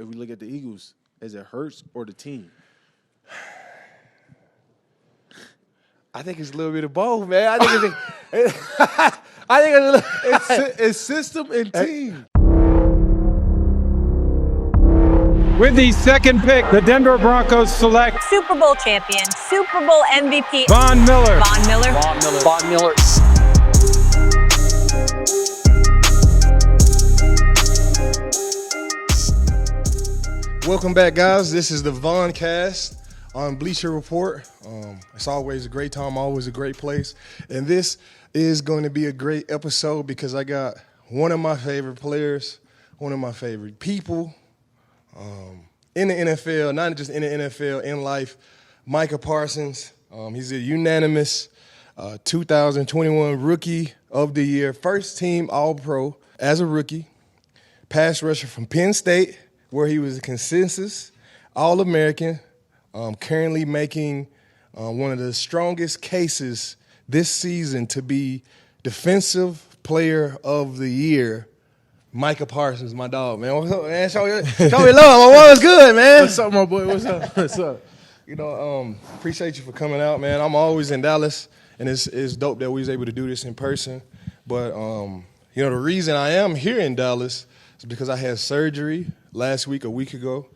if we look at the Eagles? Is it Hurts or the team? I think it's a little bit of both, man. I think It's system and team. With the second pick, the Denver Broncos select Super Bowl champion, Super Bowl MVP, Von Miller. Von Miller. Von Miller. Von Miller. Welcome back, guys. This is the Voncast on Bleacher Report. It's always a great time, always a great place. And this is going to be a great episode because I got one of my favorite players, one of my favorite people in the NFL, not just in the NFL, in life, Micah Parsons. He's a unanimous 2021 Rookie of the Year, first team All-Pro as a rookie, pass rusher from Penn State, where he was a consensus All-American, currently making one of the strongest cases this season to be Defensive Player of the Year. Micah Parsons, my dog, man. What's up, man? Show me love. My boy was good, man. What's up, my boy? What's up? What's up? You know, appreciate you for coming out, man. I'm always in Dallas, and it's dope that we was able to do this in person. But, you know, the reason I am here in Dallas is because I had surgery last week, a week ago.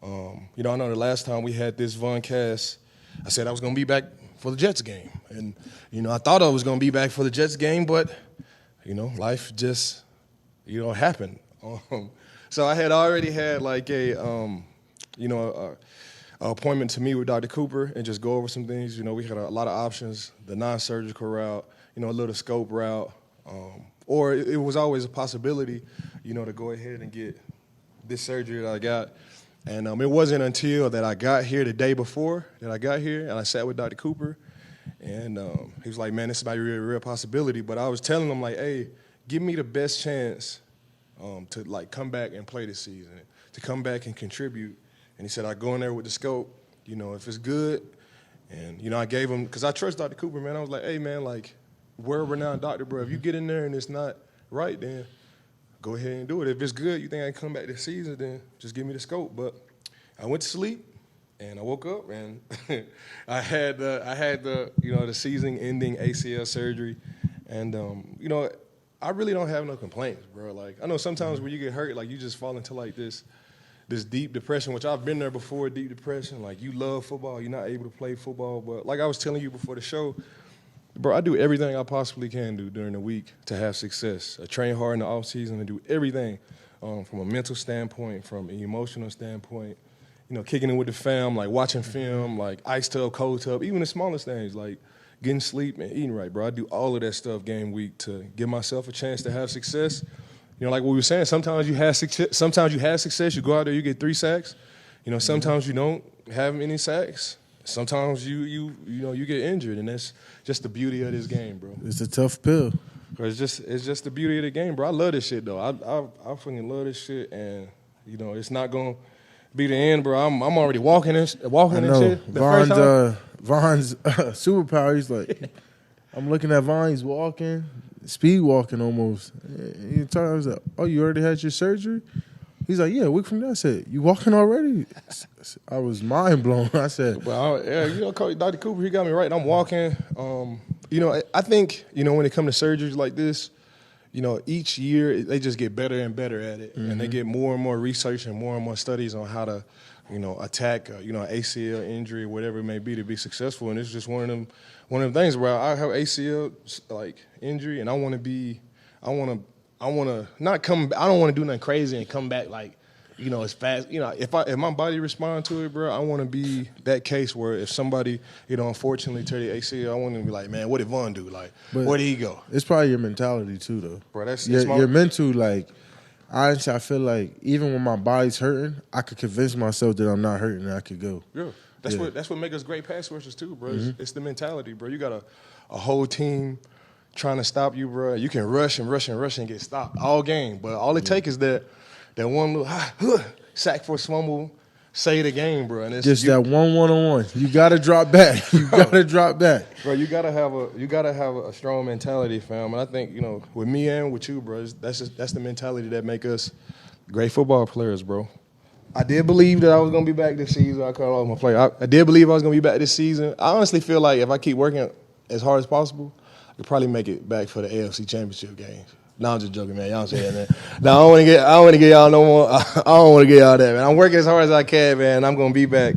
You know, I know the last time we had this Voncast, I said I was going to be back for the Jets game. And, you know, I thought I was going to be back for the Jets game, but, you know, life just, you know, happened. So I had already had like a, you know, a appointment to meet with Dr. Cooper and just go over some things. You know, we had a lot of options, the non-surgical route, you know, a little scope route, or it was always a possibility, you know, to go ahead and get this surgery that I got. And it wasn't until that I got here the day before that I got here, and I sat with Dr. Cooper, and he was like, man, this might be a real possibility. But I was telling him, like, hey, give me the best chance to, like, come back and play this season, to come back and contribute. And he said, I go in there with the scope, you know, if it's good. And, you know, I gave him, because I trust Dr. Cooper, man. I was like, hey, man, like, world-renowned doctor, bro, if you get in there and it's not right, then go ahead and do it. If it's good, you think I can come back this season, then just give me the scope. But I went to sleep, and I woke up, and I had the you know, the season-ending ACL surgery. And, you know, I really don't have no complaints, bro. Like, I know sometimes when you get hurt, like, you just fall into, like, this deep depression, which I've been there before, deep depression. Like, you love football, you're not able to play football. But like I was telling you before the show, bro, I do everything I possibly can do during the week to have success. I train hard in the offseason and do everything from a mental standpoint, from an emotional standpoint, you know, kicking it with the fam, like watching film, like ice tub, cold tub, even the smallest things, like getting sleep and eating right, bro. I do all of that stuff game week to give myself a chance to have success. You know, like what we were saying, sometimes you have success, you go out there, you get 3 sacks. You know, sometimes you don't have any sacks. Sometimes you know, you get injured, and that's just the beauty of this game, bro. It's a tough pill. It's just the beauty of the game, bro. I love this shit, though. I fucking love this shit, and, you know, it's not going to be the end, bro. I'm already walking and shit. Von's superpower, he's like, I'm looking at Von, he's walking, speed walking almost. I was like, oh, you already had your surgery? He's like, yeah, a week from now. I said, you walking already? I was mind blown. I said, well, yeah, you know, Dr. Cooper, he got me right. I'm walking. You know, I think, you know, when it comes to surgeries like this, you know, each year they just get better and better at it, and they get more and more research and more studies on how to, you know, attack, you know, ACL injury, whatever it may be, to be successful. And it's just one of them things where I have ACL like injury, and I don't want to do nothing crazy and come back like, you know, as fast. You know, if my body respond to it, bro, I want to be that case where if somebody, you know, unfortunately tear the ACL, I want to be like, man, what did Von do? Like, where did he go? It's probably your mentality too, though. Bro, that's your mental. Like, honestly, I feel like even when my body's hurting, I could convince myself that I'm not hurting and I could go. Yeah, that's what makes us great pass rushers too, bro. It's the mentality, bro. You got a whole team trying to stop you, bro. You can rush and get stopped all game, but all it takes is that one little sack for a fumble, save the game, bro. And it's just that one-on-one. You gotta drop back. You gotta drop back, bro. You gotta have a strong mentality, fam. And I think, you know, with me and with you, bro, that's the mentality that make us great football players, bro. I did believe that I was going to be back this season. I cut off my play. I did believe I was going to be back this season. I honestly feel like if I keep working as hard as possible, I could probably make it back for the AFC Championship games. No, I'm just joking, man. Y'all say that, man. No, I don't want to get y'all no more. I don't want to get y'all that, man. I'm working as hard as I can, man. I'm going to be back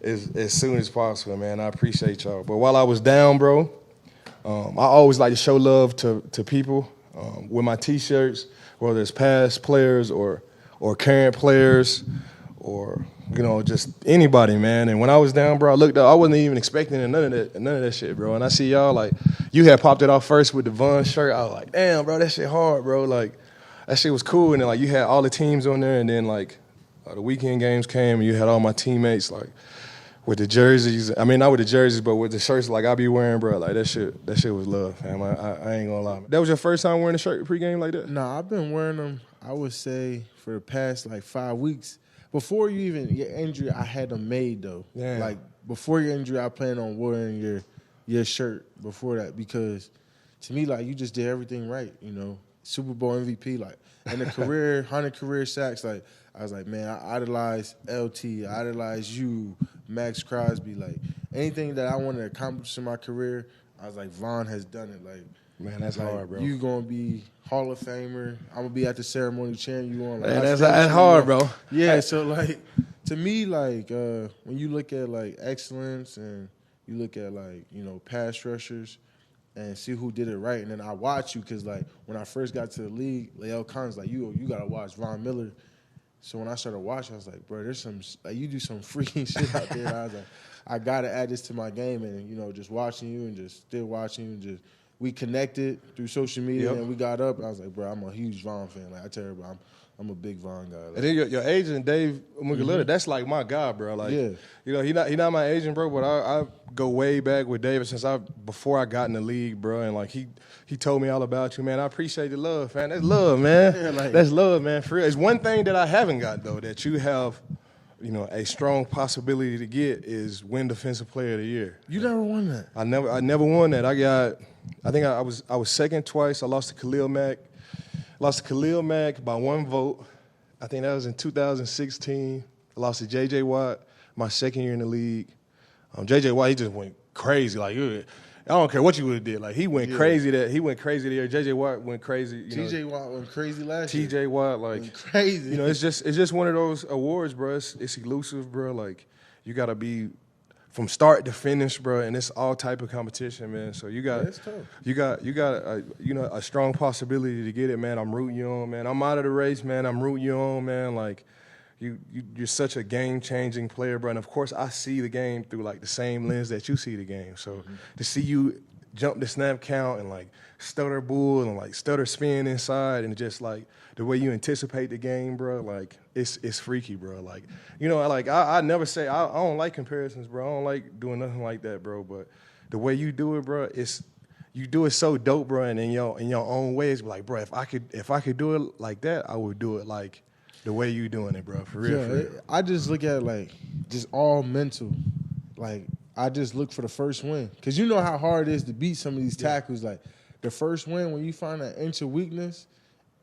as soon as possible, man. I appreciate y'all. But while I was down, bro, I always like to show love to people with my T-shirts, whether it's past players or current players or, you know, just anybody, man. And when I was down, bro, I looked up. I wasn't even expecting none of that shit, bro. And I see y'all, like, you had popped it off first with the Von shirt. I was like, damn, bro, that shit hard, bro. Like, that shit was cool. And then, like, you had all the teams on there. And then, like, the weekend games came and you had all my teammates, like, with the jerseys. I mean, not with the jerseys, but with the shirts like I be wearing, bro. Like, that shit was love, man. I ain't gonna lie. That was your first time wearing a shirt pregame like that? Nah, I've been wearing them, I would say, for the past, like, 5 weeks. Before you even get injured, I had them made, though. Yeah. Like, before your injury, I planned on wearing your shirt before that because, to me, like, you just did everything right, you know. Super Bowl MVP, like, and the career, 100 career sacks, like, I was like, man, I idolize LT, I idolize you, Max Crosby, like, anything that I wanted to accomplish in my career, I was like, Von has done it, like. Man, that's like, hard, bro. You gonna be Hall of Famer. I'm gonna be at the ceremony cheering you on. Like, man, that's hard, bro. Yeah, so like to me, like when you look at like excellence and you look at like, you know, pass rushers and see who did it right, and then I watch you because like when I first got to the league, Lael Collins like you gotta watch Von Miller. So when I started watching, I was like, bro, there's some like you do some freaking shit out there. I was like, I gotta add this to my game, and you know, just watching you and just still watching you and just. We connected through social media, and we got up. And I was like, bro, I'm a huge Von fan. Like I tell everybody, I'm a big Von guy. Like, and then your agent, Dave Mugalita, that's like my guy, bro. Like, yeah. You know, he not my agent, bro, but I go way back with David before I got in the league, bro. And like he told me all about you, man. I appreciate the love, man. That's love, man. Yeah, like, that's love, man. For real. It's one thing that I haven't got though that you have. You know, a strong possibility to get is win Defensive Player of the Year. You never won that. I never won that. I think I was second twice. I lost to Khalil Mack. Lost to Khalil Mack by 1 vote. I think that was in 2016. I lost to J.J. Watt my second year in the league. J.J. Watt, he just went crazy. Like, I don't care what you would have did. Like, he went crazy that year. J.J. Watt went crazy. T.J. Watt went crazy last year. T.J. Watt, like, went crazy. You know, it's just one of those awards, bro. It's elusive, bro. Like, you got to be from start to finish, bro, and it's all type of competition, man. So you got a strong possibility to get it, man. I'm rooting you on, man. I'm out of the race, man. I'm rooting you on, man. Like, you're such a game-changing player, bro. And, of course, I see the game through, like, the same lens that you see the game. So to see you jump the snap count and, like, stutter bull and, like, stutter spin inside and just, like, the way you anticipate the game, bro, like, it's freaky, bro. Like, you know, like, I never say I don't like comparisons, bro. I don't like doing nothing like that, bro. But the way you do it, bro, you do it so dope, bro. And in your own ways, like, bro, if I could do it like that, I would do it like the way you doing it, bro. For real. Yeah, for real. I just look at it like just all mental. Like, I just look for the first win. Because you know how hard it is to beat some of these tackles. Like, the first win, when you find an inch of weakness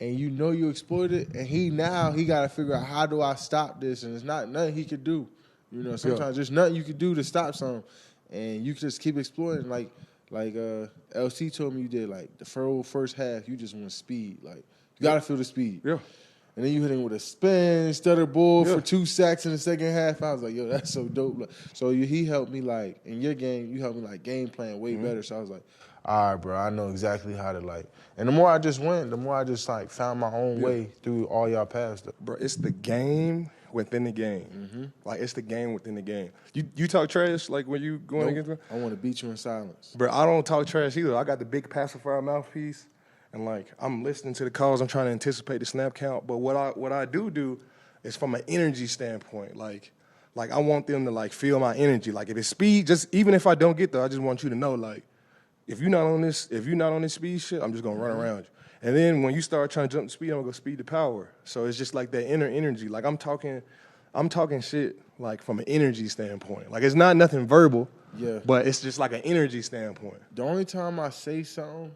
and you know you exploited it, and he got to figure out how do I stop this, and it's not nothing he could do. You know, sometimes there's nothing you could do to stop something, and you just keep exploiting. Like LC told me you did, like, the first half, you just want speed. Like, you got to feel the speed. Yeah. And then you hit him with a spin, stutter bull for 2 sacks in the second half. I was like, yo, that's so dope. Like, so he helped me, like, in your game, you helped me, like, game plan way better. So I was like, all right, bro, I know exactly how to, like. And the more I just went, the more I just, like, found my own way through all y'all paths. Bro, it's the game within the game. Mm-hmm. Like, it's the game within the game. You talk trash, like, when you going against me? I want to beat you in silence. Bro, I don't talk trash either. I got the big pacifier mouthpiece. And, like, I'm listening to the calls. I'm trying to anticipate the snap count. But what I do is from an energy standpoint. Like I want them to, like, feel my energy. Like, if it's speed, just even if I don't get there, I just want you to know, like, if you're not on this speed shit, I'm just gonna run around you. And then when you start trying to jump the speed, I'm gonna go speed to power. So it's just like that inner energy. Like, I'm talking shit, like, from an energy standpoint. Like, it's not nothing verbal. Yeah. But it's just like an energy standpoint. The only time I say something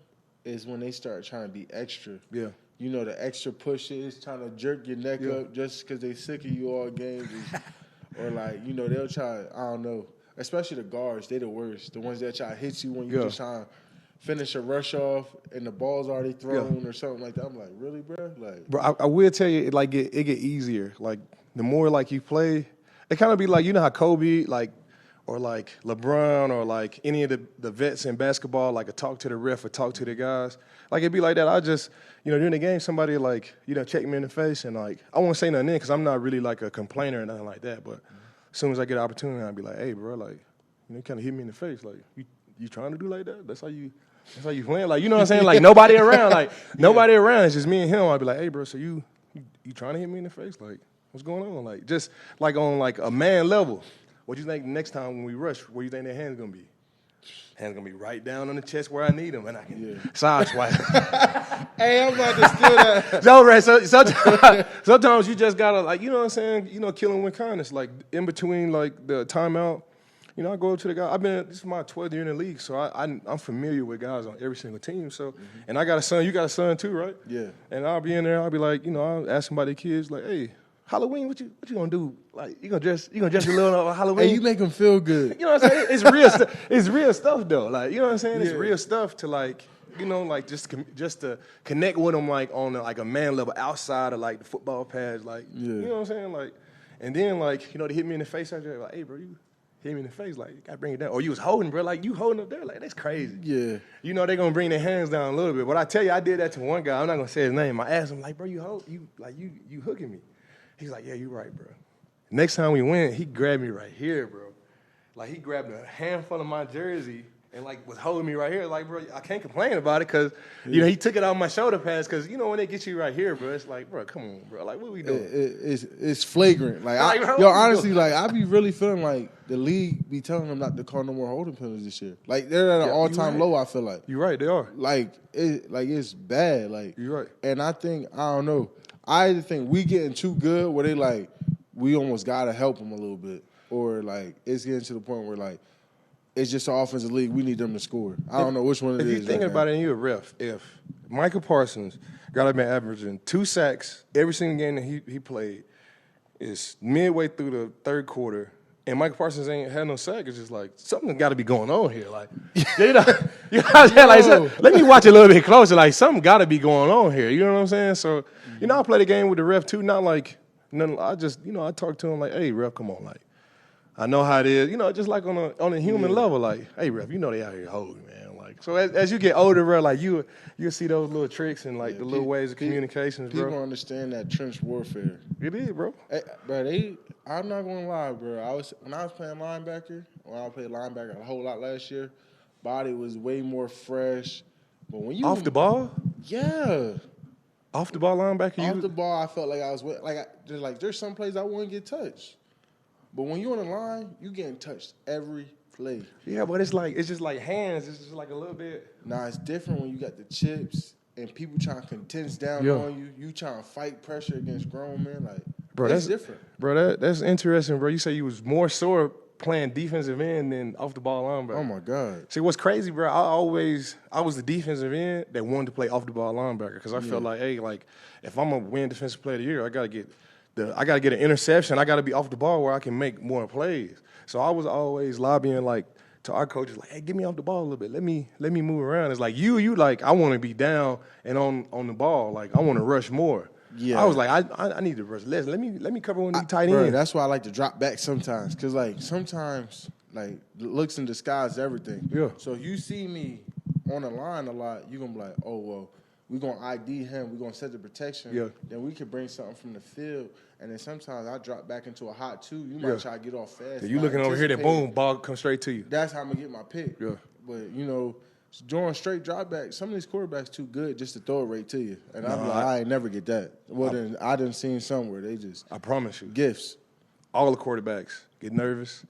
is when they start trying to be extra. Yeah. you know, the extra pushes, trying to jerk your neck up just because they sick of you all game. Or, like, you know, they'll try, I don't know, especially the guards, they the worst. The ones that try to hit you when you're just trying to finish a rush off and the ball's already thrown or something like that. I'm like, really, bro? Like, bro, I will tell you, it get easier. Like, the more, like, you play, it kind of be like, you know how Kobe, like, or like LeBron or like any of the vets in basketball, like, talk to the ref or talk to the guys. Like, it'd be like that. I just, you know, during the game, somebody, like, you know, check me in the face and, like, I won't say nothing in because I'm not really, like, a complainer or nothing like that. But as soon as I get an opportunity, I'll be like, hey, bro, like, you know, kind of hit me in the face. Like, you trying to do like that? That's how you playing? Like, you know what I'm saying? Like, nobody around. Like, nobody around. It's just me and him. I'll be like, hey, bro, so you trying to hit me in the face? Like, what's going on? Like, just, like, on, like, a man level. What do you think next time when we rush, where you think their hand's going to be? Hand's going to be right down on the chest where I need them, and I can side swipe. hey, I'm about to steal that. So, right, sometimes you just got to, like, you know what I'm saying? You know, killing with kindness. Like, in between, like, the timeout, you know, I go up to the guy. This is my 12th year in the league, so I'm familiar with guys on every single team. So, and I got a son. You got a son too, right? Yeah. And I'll be in there. I'll be like, you know, I'll ask somebody, kids, like, hey, Halloween, what you gonna do? Like, you gonna dress a little on Halloween? Hey, you make them feel good. You know what I'm saying? It's real stuff. It's real stuff though. Like, you know what I'm saying? It's real stuff to, like, you know, like, just to connect with them, like, on a man level outside of, like, the football pads, like, you know what I'm saying? Like, and then, like, you know, they hit me in the face after, like, hey, bro, you hit me in the face, like, you gotta bring it down. Or you was holding, bro, like, you holding up there, like, that's crazy. Yeah. You know, they gonna bring their hands down a little bit. But I tell you, I did that to one guy. I'm not gonna say his name. I asked him, like, bro, you hooking me. He's like, yeah, you right, bro. Next time we went, he grabbed me right here, bro. Like, he grabbed a handful of my jersey and, like, was holding me right here. Like, bro, I can't complain about it because, you know, he took it off my shoulder pads because, you know, when they get you right here, bro, it's like, bro, come on, bro. Like, what we doing? It's flagrant. Like, honestly, like, I be really feeling like the league be telling them not to call no more holding penalties this year. Like, they're at an all-time low, I feel like. You're right, they are. Like, it's bad. Like, you're right. And I don't know. I either think we getting too good where they, like, we almost got to help them a little bit. Or, like, it's getting to the point where, like, it's just an offensive league. We need them to score. I don't know which one it is. If you're thinking about it and you're a ref, if Micah Parsons got to be averaging 2 sacks every single game that he played, is midway through the third quarter, and Micah Parsons ain't had no sack, it's just like, something got to be going on here. Like, you know what I'm saying? Like, let me watch it a little bit closer. Like, something got to be going on here. You know what I'm saying? So, you know, I play the game with the ref too, not like, I just, you know, I talk to him like, hey, ref, come on, like, I know how it is, you know, just like on a human level, like, hey, ref, you know they out here holding, man. Like, so as you get older, bro, like, you'll see those little tricks and, like, the little ways of communications, bro. People understand that trench warfare. It is, bro. Hey, bro, I'm not gonna lie, bro. When I was playing linebacker, when I played linebacker a whole lot last year, body was way more fresh. But when you Off the ball? Yeah. Off the ball linebacker? Off the ball, I felt like I was there's some plays I wouldn't get touched. But when you're on the line, you getting touched every play. Yeah, but it's just like hands. It's just like a little bit. Nah, it's different when you got the chips and people trying to condense down on you. You trying to fight pressure against grown men. Like, bro, that's different. Bro, that's interesting, bro. You say you was more sore playing defensive end than off the ball linebacker. Oh my God. See, what's crazy, bro? I was the defensive end that wanted to play off the ball linebacker because I felt like, hey, like, if I'm gonna win defensive player of the year, I gotta get an interception. I gotta be off the ball where I can make more plays. So I was always lobbying, like, to our coaches, like, hey, get me off the ball a little bit. Let me move around. It's like you like, I want to be down and on the ball. Like, I want to rush more. Yeah. I was like, I need to rush less. Let me cover one of these tight ends. That's why I like to drop back sometimes, because, like, sometimes, like, looks in disguise everything. Yeah. So if you see me on the line a lot, you're gonna be like, oh well, we're gonna ID him. We're gonna set the protection. Yeah. Then we could bring something from the field. And then sometimes I drop back into a hot two. You might try to get off fast. You looking over here, then boom, ball comes straight to you. That's how I'm gonna get my pick. Yeah. But, you know, drawing straight drop back, some of these quarterbacks too good just to throw it right to you. And I'm like, I ain't never get that. Well, then I done seen somewhere they just, I promise you, gifts. All the quarterbacks get nervous.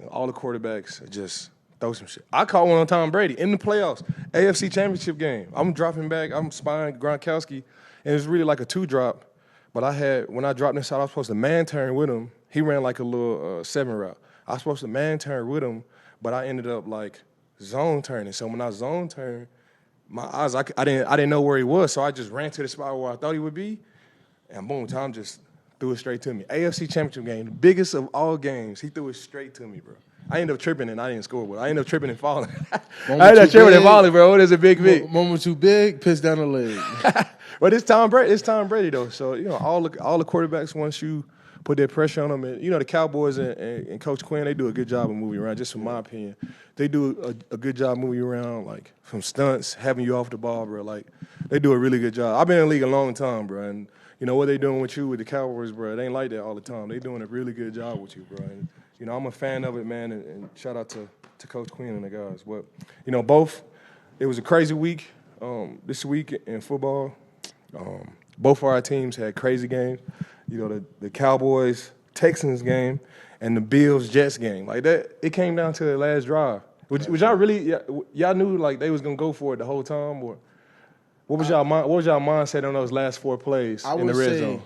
All the quarterbacks just throw some shit. I caught one on Tom Brady in the playoffs, AFC Championship game. I'm dropping back. I'm spying Gronkowski, and it was really like a 2-drop. But when I dropped inside, I was supposed to man turn with him. He ran like a little 7 route. I was supposed to man turn with him, but I ended up like zone turning. So when I zone turned, my eyes, I didn't know where he was, so I just ran to the spot where I thought he would be, and boom, Tom just threw it straight to me. AFC Championship game, the biggest of all games, he threw it straight to me, bro. I ended up tripping and I didn't score, but I ended up tripping and falling. I ended up tripping and falling, bro. It is a big V. Moment too big, piss down the leg. But it's Tom Brady, though. So, all the quarterbacks, once you put that pressure on them, and, the Cowboys and Coach Quinn, they do a good job of moving around, just from my opinion. They do a good job moving around, like, from stunts, having you off the ball, bro. Like, they do a really good job. I've been in the league a long time, bro, and, what they doing with you, with the Cowboys, bro, it ain't like that all the time. They doing a really good job with you, bro. And, I'm a fan of it, man, and shout out to Coach Quinn and the guys. But, it was a crazy week this week in football. Both of our teams had crazy games. The Cowboys-Texans game and the Bills-Jets game. Like that, it came down to the last drive. Was y'all really, y'all knew like they was going to go for it the whole time? Or what was y'all mindset on those last 4 plays in the red zone?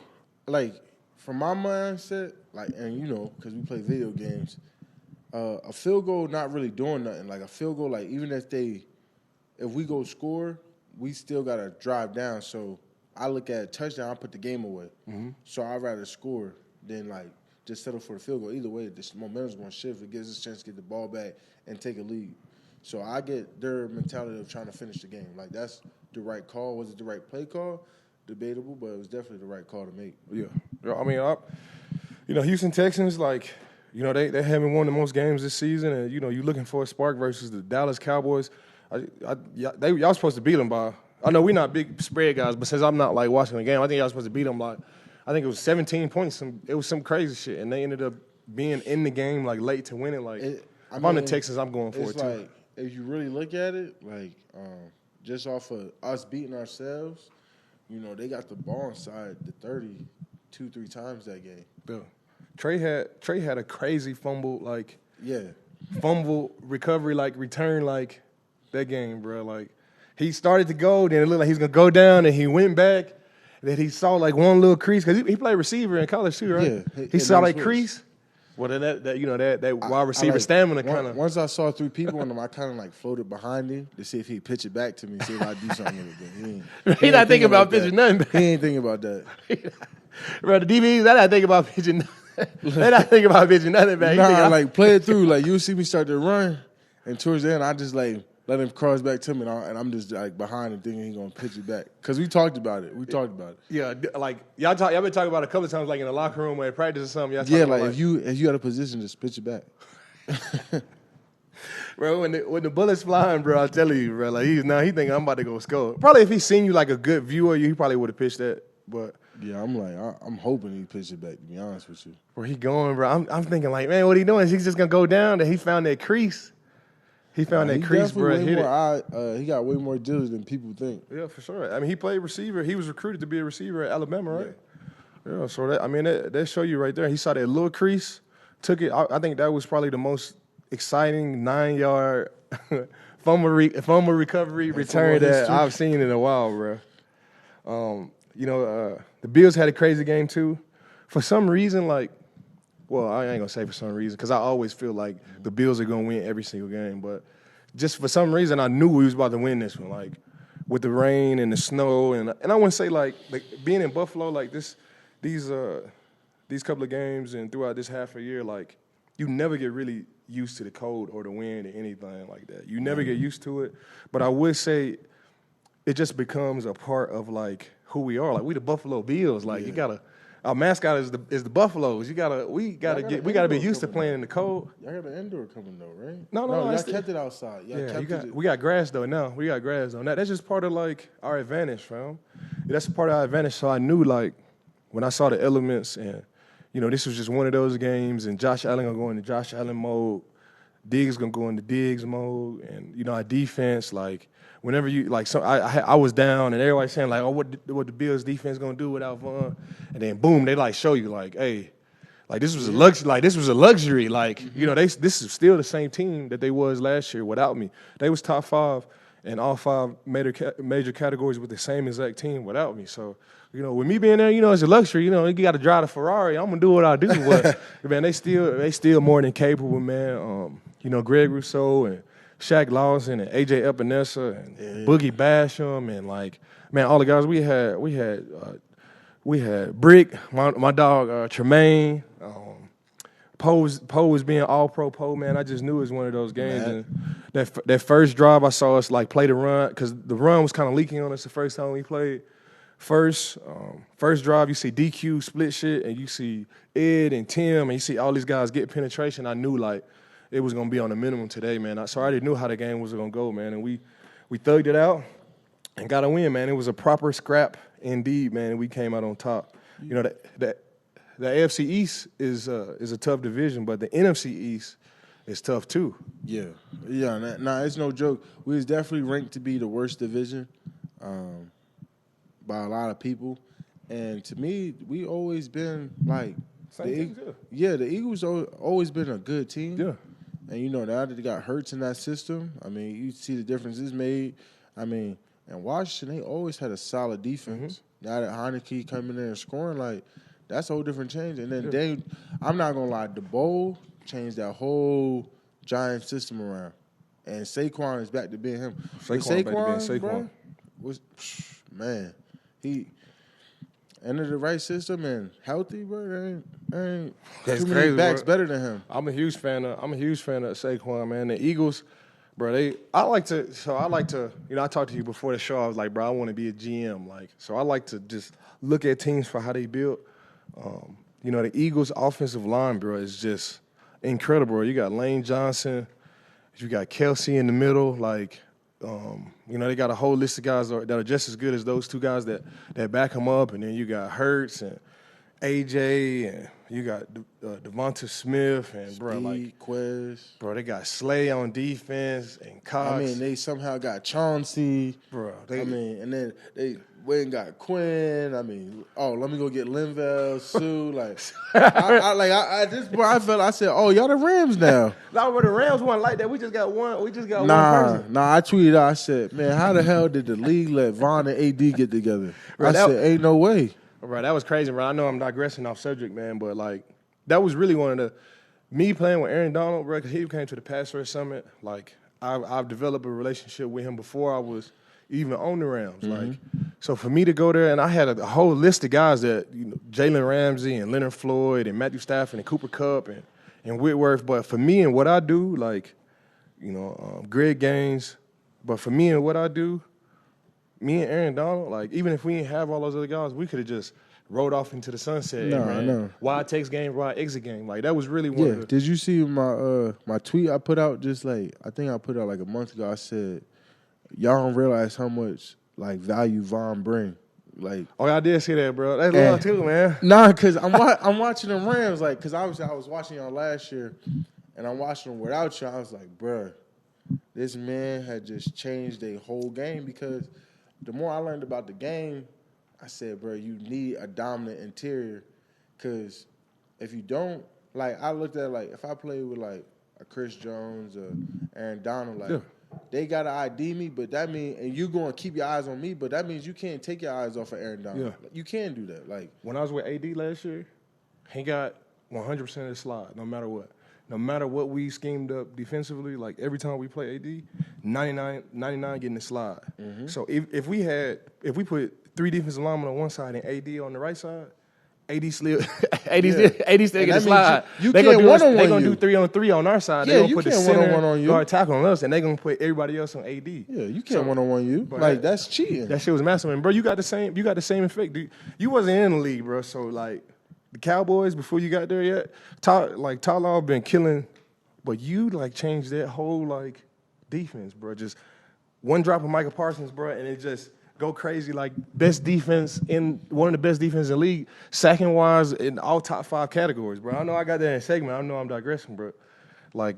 Like, from my mindset, like, and because we play video games, a field goal not really doing nothing. Like a field goal, like even if we go score, we still got to drive down. So I look at a touchdown, I put the game away. Mm-hmm. So I'd rather score than like just settle for the field goal. Either way, this momentum's going to shift. It gives us a chance to get the ball back and take a lead. So I get their mentality of trying to finish the game. Like that's the right call. Was it the right play call? Debatable, but it was definitely the right call to make. Yeah. I mean, Houston Texans, like, they haven't won the most games this season, and, you're looking for a spark versus the Dallas Cowboys. Y'all supposed to beat them by, I know we're not big spread guys, but since I'm not, like, watching the game, I think y'all supposed to beat them by, I think it was 17 points. It was some crazy shit, and they ended up being in the game, like, late to win it. Like, if I'm the Texans, I'm going for it, too. Like, if you really look at it, like, just off of us beating ourselves, they got the ball inside the 30 2-3 times that game. Bill. Trey had a crazy fumble, like fumble recovery, like return, like that game, bro. Like he started to go, then it looked like he's gonna go down, and he went back. Then he saw like one little crease because he played receiver in college too, right? Yeah, he saw like crease. Well, then that wide receiver stamina kind of. Once I saw 3 people on him, I kind of like floated behind him to see if he'd pitch it back to me, see if I'd do something with it. He not thinking about pitching nothing back. He ain't thinking about that. Bro, the DBs, they're not thinking about pitching nothing. They're not thinking about pitching nothing back. Nah, like play it through. Like you'll see me start to run, and towards the end, I just like let him cross back to me, and I'm just like behind him thinking he's gonna pitch it back. Cause we talked about it. Yeah, like y'all been talking about it a couple of times, like in the locker room or at practice or something. Yeah, like if you had a position, just pitch it back. Bro, when the bullets flying, bro, I tell you, bro, like he thinking I'm about to go score. Probably if he seen you like a good viewer, he probably would have pitched that. But yeah, I'm like I'm hoping he pitched it back. To be honest with you, where he going, bro? I'm thinking like, man, what he doing? He's just gonna go down. That he found that crease. He found that crease, bro. He got way more deals than people think. Yeah, for sure. I mean, he played receiver. He was recruited to be a receiver at Alabama, right? Yeah. So that show you right there. He saw that little crease, took it. I think that was probably the most exciting 9-yard fumble recovery return that I've seen in a while, bro. The Bills had a crazy game too. For some reason, like, well, I ain't gonna say for some reason, because I always feel like the Bills are gonna win every single game. But just for some reason, I knew we was about to win this one. Like with the rain and the snow, and I wouldn't say like being in Buffalo, like these couple of games and throughout this half a year, like you never get really used to the cold or the wind or anything like that. You never get used to it. But I would say it just becomes a part of like who we are. Like we the Buffalo Bills. Like you gotta. Our mascot is the Buffaloes. We gotta be used to playing in the cold. Y'all got an indoor coming though, right? No, y'all kept it outside. We got grass though now. We got grass though. That's just part of like our advantage, fam. That's part of our advantage. So I knew like when I saw the elements and this was just one of those games and Josh Allen gonna go into Josh Allen mode, Diggs gonna go into Diggs mode, and our defense like. Whenever you like, so I was down and everybody saying like, oh, what the Bills defense gonna do without Von? And then boom, they like show you like, hey, like this was a luxury. Like this was a luxury. Like this is still the same team that they was last year without me. They was top 5 in all 5 major categories with the same exact team without me. So with me being there, it's a luxury. You got to drive the Ferrari. I'm gonna do what I do. But man, they still more than capable, man. Greg Rousseau and Shaq Lawson and AJ Epinesa and Boogie Basham and like, man, all the guys we had Brick, my dog Tremaine. Poe was being all pro Poe, man. I just knew it was one of those games. And that first drive, I saw us like play the run because the run was kind of leaking on us the first time we played. First drive, you see DQ split shit, and you see Ed and Tim, and you see all these guys get penetration. I knew like it was gonna be on the minimum today, man. So I already knew how the game was gonna go, man. And we thugged it out and got a win, man. It was a proper scrap indeed, man. And we came out on top. You know the AFC East is a tough division, but the NFC East is tough too. Yeah. Nah, it's no joke. We was definitely ranked to be the worst division by a lot of people, and to me, we always been like the Eagles always been a good team. Yeah, and you know now that they got Hurts in that system, I mean, you see the difference it's made. I mean, and Washington, they always had a solid defense. Now that Heineke coming in and scoring, like. That's a whole different change. And then I'm not going to lie, the bowl changed that whole Giant system around. And Saquon is back to being him. Saquon back to being Saquon. Man, he entered the right system and healthy, bro. Ain't That's too many crazy, backs bro. better than him. I'm a huge fan of Saquon, man. The Eagles, bro, I like to, you know, I talked to you before the show. I was like, bro, I want to be a GM. Like, so I like to just look at teams for how they build. You know, the Eagles' offensive line, bro, is just incredible, bro. You got Lane Johnson. You got Kelsey in the middle. Like, you know, they got a whole list of guys that are just as good as those two guys that back them up. And then you got Hurts and AJ, and you got Devonta Smith. And, bro, like, Quez. Bro, they got Slay on defense and Cox. I mean, they somehow got Chauncey. Bro, and then they went and got Quinn. I mean, let me go get Linval, Sue. Like, I said, y'all the Rams now. No, but the Rams weren't like that. We just got one. One person. Nah. I tweeted out. I said, man, how the hell did the league let Von and AD get together? I said, ain't no way. Bro, that was crazy, bro. I know I'm digressing off subject, man, but like that was really one of me playing with Aaron Donald, bro. Because he came to the Pass Rush Summit. Like I've developed a relationship with him before I was even on the Rams. Like, so for me to go there, and I had a whole list of guys that, you know, Jalen Ramsey and Leonard Floyd and Matthew Stafford and Cooper Kupp and Whitworth. But for me and what I do, like, you know, Greg Gaines. But for me and what I do, me and Aaron Donald, like, even if we didn't have all those other guys, we could have just rode off into the sunset. No, man. I know. Why takes game, why exit game. Like, that was really one of the... Did you see my tweet I put out I think I put out like a month ago? I said, y'all don't realize how much, like, value Von bring. Like, I did see that, bro. That's love too, man. Nah, because I'm watching the Rams, like, because obviously I was watching y'all last year, and I'm watching them without you. I was like, bruh, this man had just changed their whole game. Because the more I learned about the game, I said, bro, you need a dominant interior. Because if you don't, like, I looked at, like, if I play with, like, a Chris Jones or Aaron Donald, like, they got to ID me, but that means, and you going to keep your eyes on me, but that means you can't take your eyes off of Aaron Donald. Yeah. Like, you can't do that. Like, when I was with AD last year, he got 100% of the slide, no matter what. No matter what we schemed up defensively, like every time we play AD, 99 getting the slide. Mm-hmm. So if we put three defensive linemen on one side and AD on the right side, AD still get the slide. You can't one-on-one. They're going to do 3-on-3 on our side. Yeah, they're going to you put the can't center one-on-one on you. guard tackle on us, and they're going to put everybody else on AD. Yeah, you can't one-on-one you. Like, that's cheating. That shit was massive. And, bro, you got the same effect. Dude. You wasn't in the league, bro, so, like, the Cowboys, before you got there yet, Tyler been killing, but you, like, changed that whole, like, defense, bro. Just one drop of Micah Parsons, bro, and it just go crazy. Like, best defense in one of the best defenses in the league, sacking-wise, in all top 5 categories, bro. I know I got that in a segment. I know I'm digressing, bro. Like,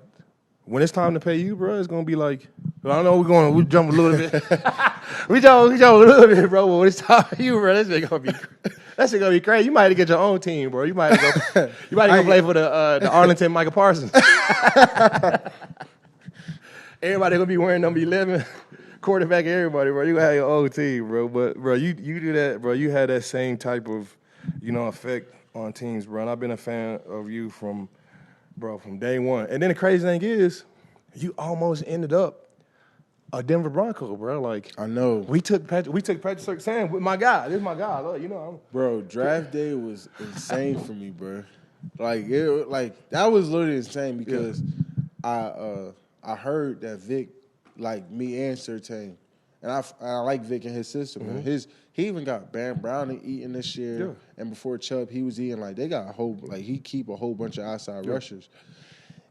when it's time to pay you, bro, it's going to be like, I know we jump a little bit. we jump a little bit, bro, but when it's time for you, bro, that shit going to be crazy. You might have to get your own team, bro. You might have to go play for the Arlington Micah Parsons. Everybody going to be wearing number 11. Quarterback, everybody, bro. You have your own team, bro. But, bro, you do that, bro. You had that same type of, effect on teams, bro. And I've been a fan of you from day one. And then the crazy thing is, you almost ended up a Denver Bronco, bro. Like I know. we took Patrick Surtain with my guy. This is my guy. Look, you know, Bro, draft day was insane for me, bro. Like that was literally insane because I heard that Vic like me and Surtain, and I like Vic and his system. Man. He even got Baron Browning eating this year, and before Chubb he was eating like they got he keep a whole bunch of outside rushers.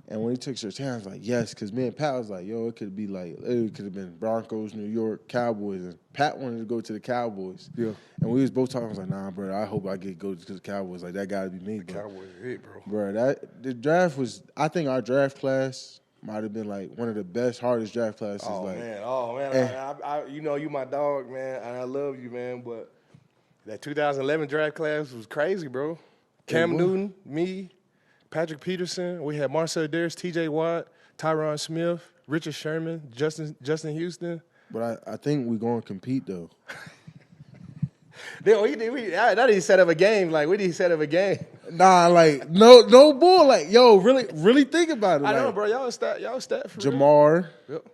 And when he took Surtain, I was like, yes, because me and Pat was like, yo, it could have been Broncos, New York, Cowboys. And Pat wanted to go to the Cowboys. Yeah. And we was both talking, I was like, nah, bro, I hope I go to the Cowboys. Like, that got to be me, bro. Cowboys are it, bro. Bro, the draft was, I think our draft class might have been, like, one of the best, hardest draft classes. Oh, man. I you know you my dog, man, and I love you, man. But that 2011 draft class was crazy, bro. Cam Newton, me, Patrick Peterson, we had Marcel Daris, T.J. Watt, Tyron Smith, Richard Sherman, Justin Houston. But I think we're going to compete, though. That didn't set up a game. Like, we didn't set up a game. Nah, like, no bull. Like, yo, really think about it. I like, know, bro. Y'all stat for Jamar. Real. Yep.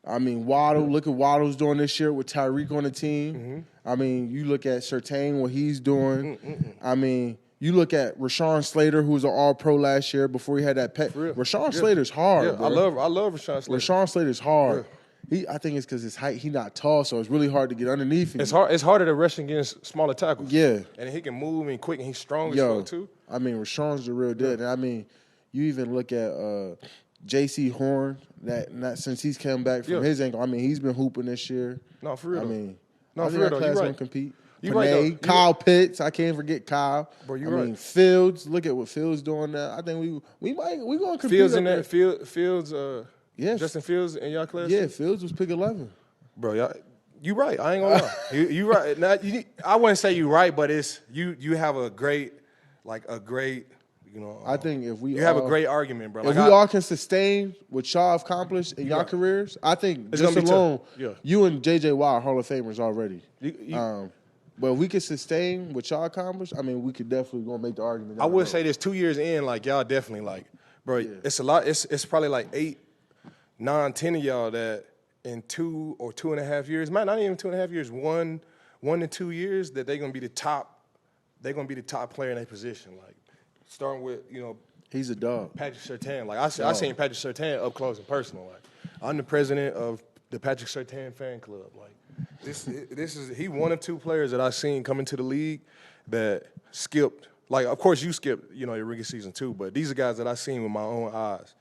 I mean, Waddle. Look at Waddle's doing this year with Tyreek on the team. Mm-hmm. I mean, you look at Surtain, what he's doing. I mean, you look at Rashawn Slater, who was an All-Pro last year before he had that pet. Rashawn Slater's hard, bro. I love Rashawn Slater. Rashawn Slater's hard. Yeah. I think it's because his height. He's not tall, so it's really hard to get underneath him. It's harder to rush against smaller tackles. Yeah. And he can move and quick, and he's strong as well, too. I mean, Rashawn's the real deal. And I mean, you even look at J.C. Horn, not since he's come back from his ankle. I mean, he's been hooping this year. No, for real. I mean, for real, that class gonna compete. You right, Kyle Pitts, I can't forget Kyle. Bro, I mean, Fields, look at what Fields doing now. I think we gonna compete. Fields in that Fields, yes. Justin Fields in y'all class. Yeah, Fields was pick 11. Bro, you right. I ain't gonna lie. You right. Now, I wouldn't say you right, but it's you have a great, you know. I think if we have a great argument, bro. If we all can sustain what y'all have accomplished in y'all careers, I think it's just alone, you and J.J. Watt are Hall of Famers already. But if we could sustain what y'all accomplished, I mean, we could definitely go and make the argument. I would say this 2 years in, like, y'all definitely, like, bro, it's a lot. It's probably like 8, 9, 10 of y'all that in 2 or 2.5 years, not even 2.5 years, 1 to 2 years, that they're going to be the top player in their position. Like, starting with, you know. He's a dog. Patrick Surtain. Like, I seen Patrick Surtain up close and personal. Like, I'm the president of the Patrick Surtain fan club. Like, he one of 2 players that I seen come into the league that skipped. Like, of course you skipped, you know, your rookie season too, but these are guys that I seen with my own eyes.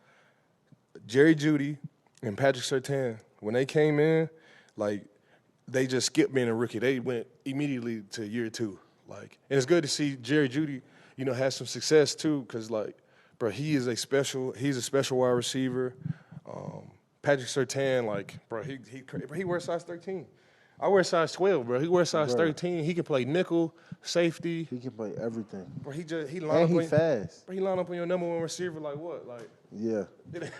Jerry Jeudy and Patrick Surtain, when they came in, like, they just skipped being a rookie. They went immediately to year 2. Like, and it's good to see Jerry Jeudy, you know, have some success too, because, like, bro, he's a special wide receiver. Patrick Surtain, like, bro, he wears size 13. I wear size 12, bro. He wears size 13. He can play nickel, safety. He can play everything. Bro, he line up. He's fast. Bro, he line up on your number 1 receiver like what? Like, yeah.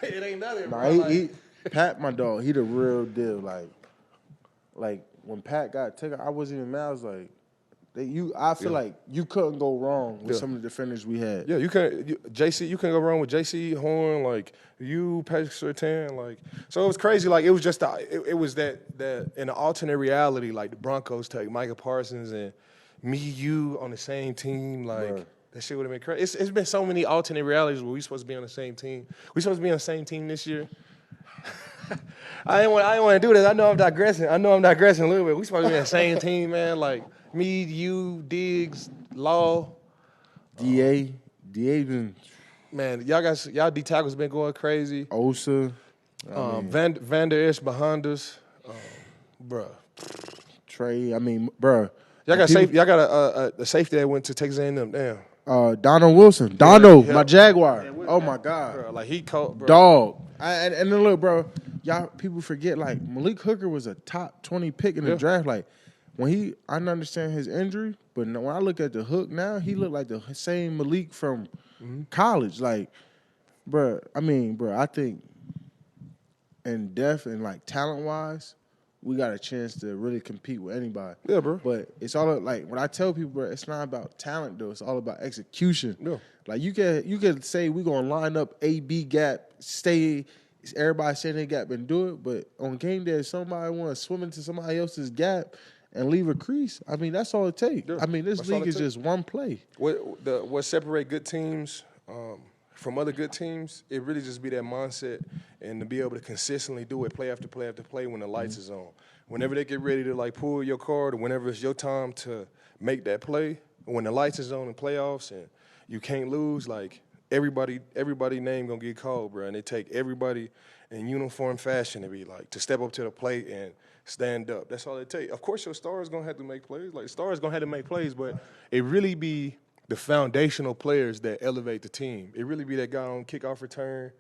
It ain't nothing, nah, bro. Pat, my dog, he the real deal. Like when Pat got taken, I wasn't even mad. I was like, I feel like you couldn't go wrong with some of the defenders we had. Yeah, you can't go wrong with J.C. Horn, like you, Patrick Surtain, like. So it was crazy. Like, it was just it was that in an alternate reality, like the Broncos take Micah Parsons and me, you on the same team, like. Bro. That shit would have been crazy. It's been so many alternate realities where we supposed to be on the same team. We supposed to be on the same team this year. I didn't want to do this. I know I'm digressing a little bit. We supposed to be on the same team, man. Like, me, you, Diggs, Law. DA been. Man, y'all D tackles been going crazy. Osa. Van Der Esch behind us. Bruh. Trey, I mean, bruh. Y'all got a safety that went to Texas A&M. Damn. Donald Wilson. My Jaguar. Oh, my God. Bro, like, he caught, bro. Dog. And then look, bro, y'all people forget, like, Malik Hooker was a top 20 pick in the draft. Like, I didn't understand his injury, but when I look at the hook now, he looked like the same Malik from college. Like, bro, I think in depth and, like, talent-wise, we got a chance to really compete with anybody. Yeah, bro. But it's all, like, when I tell people, bro, it's not about talent, though. It's all about execution. Yeah. Like, you could say we're going to line up A-B gap, stay everybody say their gap and do it, but on game day, if somebody want to swim into somebody else's gap and leave a crease, I mean, that's all it takes. Yeah, I mean, this league is just one play. What separate good teams from other good teams, it really just be that mindset and to be able to consistently do it play after play after play when the lights is on. Whenever they get ready to like pull your card or whenever it's your time to make that play, when the lights is on in playoffs and you can't lose, like everybody name gonna get called, bro. And they take everybody in uniform fashion to be like to step up to the plate and stand up. That's all it takes. Of course, your stars gonna have to make plays. Like stars gonna have to make plays, but it really be the foundational players that elevate the team. It really be that guy on kickoff return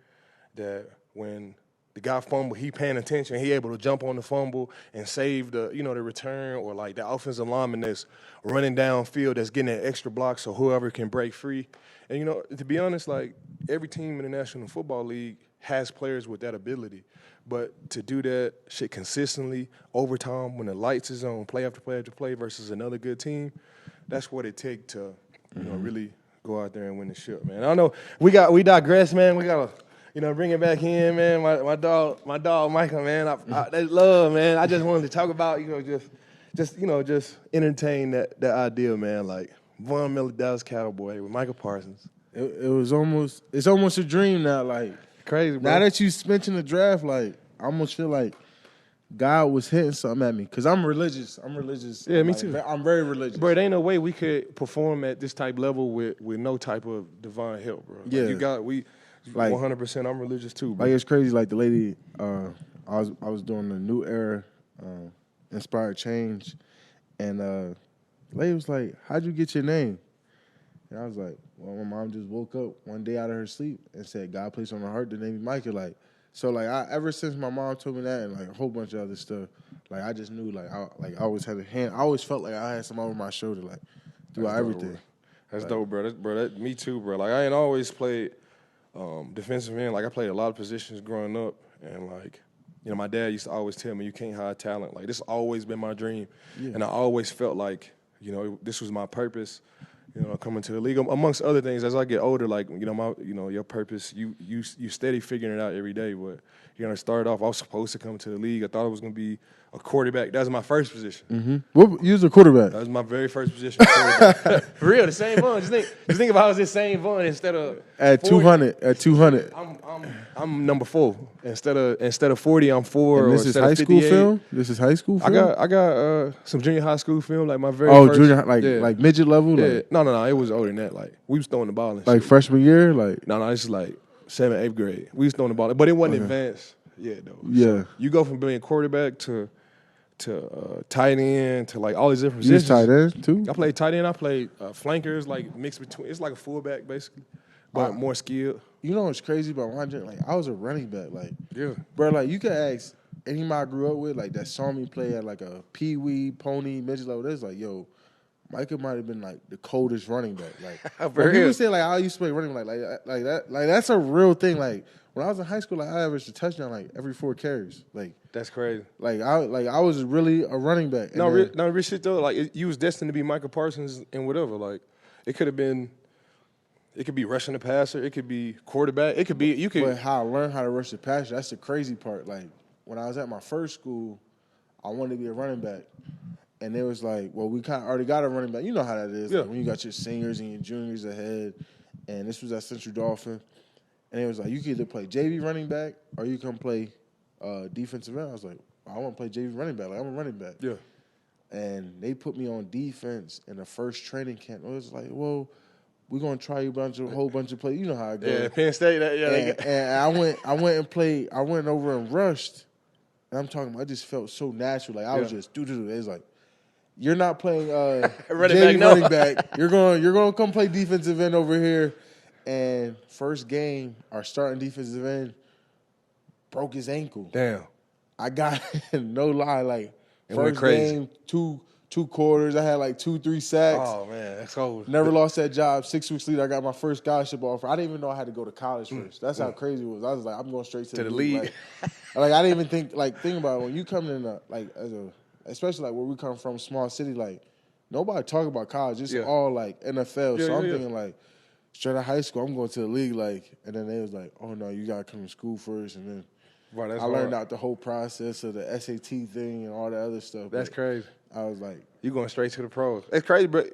that when the guy fumble, he paying attention, he able to jump on the fumble and save the return, or like the offensive lineman that's running downfield that's getting that extra block so whoever can break free. And to be honest, like every team in the National Football League has players with that ability. But to do that shit consistently over time when the lights is on, play after play after play versus another good team, that's what it takes to really go out there and win the ship, man. I know we digress, man. We gotta bring it back in, man. My dog Micah, man. That love, man. I just wanted to talk about just entertain that idea, man. Like Von Miller, Dallas Cowboy with Micah Parsons. It's almost a dream now. Like crazy, bro. Now that you mentioned the draft, like I almost feel like God was hitting something at me because I'm religious. Yeah, me too. I'm very religious. Bro, there ain't no way we could perform at this type level with no type of divine help, bro. Yeah, like 100%. I'm religious too, bro. Like it's crazy. Like the lady, I was doing the New Era, Inspired Change, and the lady was like, "How'd you get your name?" And I was like, "Well, my mom just woke up one day out of her sleep and said God placed on her heart to name me Micah." Like. So like ever since my mom told me that and like a whole bunch of other stuff, like I just knew I always had a hand. I always felt like I had something over my shoulder like throughout everything. That's dope, bro. Me too, bro. Like I ain't always played defensive end. Like I played a lot of positions growing up, and like my dad used to always tell me you can't hide talent. Like this has always been my dream, and I always felt like this was my purpose. Coming to the league, amongst other things. As I get older, like your purpose, you steady figuring it out every day. But start off. I was supposed to come to the league. I thought it was gonna be a quarterback. That was my first position. Mm-hmm. What you was a quarterback? That was my very first position. For real, the same Von. Just think if I was the same Von instead of at 40, 200. At 200, I'm number 4 instead of 40. I'm 4. And this is high school film. This is high school film. I got some junior high school film. Like my very first, junior like midget level. Yeah. Like, No. It was older than that. Like we was throwing the ball and like shit. freshman year. Like No, this is like 7th, 8th grade. We was throwing the ball, but it wasn't advanced. Yeah, though. Yeah. So you go from being quarterback to tight end to like all these different you was positions. tight end too. I played tight end. I played flankers, like mixed between. It's like a fullback basically, but more skilled. You know what's crazy about my journey? Like I was a running back. Like Yeah, bro. Like you could ask anybody I grew up with, like that saw me play at like a pee-wee, pony, midget level. That's like, yo, Micah might have been like the coldest running back. Like when people say like I used to play running back, like that, like that's a real thing. Like when I was in high school, like I averaged a touchdown like every 4 carries. Like that's crazy. Like I was really a running back. No, real shit though. Like you was destined to be Micah Parsons and whatever. Like it could have been. It could be rushing the passer. It could be quarterback. It could be you could. But how I learned how to rush the passer, that's the crazy part. Like when I was at my first school, I wanted to be a running back. And it was like, well, we kind of already got a running back. You know how that is. Yeah. Like when you got your seniors and your juniors ahead. And this was at Central Dauphin. And it was like, you can either play JV running back or you can play defensive end. I was like, I want to play JV running back. Like, I'm a running back. Yeah. And they put me on defense in the first training camp. It was like, well, we're going to try you a whole bunch of plays. You know how it goes. Yeah, Penn State. And I went and played. I went over and rushed. And I'm talking about, I just felt so natural. Like, I was just do-do-do. It was like, you're not playing running back. You're going to come play defensive end over here. And first game, our starting defensive end broke his ankle. Damn. I got no lie, like went first crazy. game, two quarters. I had like 2-3 sacks. Oh man, that's cold. Never lost that job. 6 weeks later, I got my first scholarship offer. I didn't even know I had to go to college first. That's how crazy it was. I was like, I'm going straight to the league. Like I didn't even think about it. When you come in especially like where we come from, small city, like nobody talk about college. It's all like NFL. So I'm thinking like straight out of high school, I'm going to the league. Like, and then they was like, oh no, you gotta come to school first, and then Bro, that's I learned hard. out the whole process of the SAT thing and all the other stuff. That's but crazy. I was like, You going straight to the pros. It's crazy, but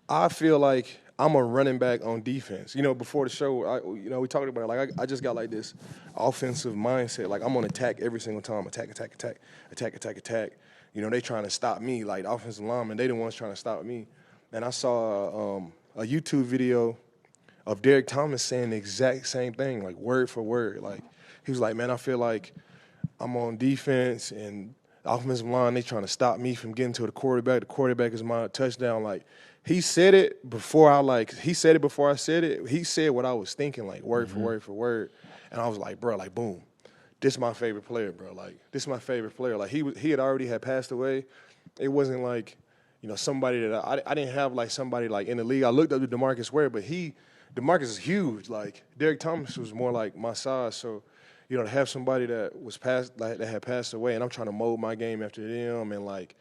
I feel like I'm a running back on defense. You know, before the show, we talked about it. Like, I just got like this offensive mindset. Like, I'm on attack every single time. Attack. You know, they trying to stop me. Like, the offensive linemen, they the ones trying to stop me. And I saw a YouTube video of Derek Thomas saying the exact same thing, like word for word. Like, he was like, man, I feel like I'm on defense and the offensive line, they trying to stop me from getting to the quarterback. The quarterback is my touchdown. Like, he said it before I said it. He said what I was thinking, like word for word for word. And I was like, bro, like, boom. This is my favorite player, bro. Like, this is my favorite player. Like, he had already passed away. It wasn't like, you know, somebody that I didn't have like somebody like in the league. I looked up to DeMarcus Ware, but DeMarcus is huge. Like, Derek Thomas was more like my size. So, you know, to have somebody that had passed away, and I'm trying to mold my game after them and like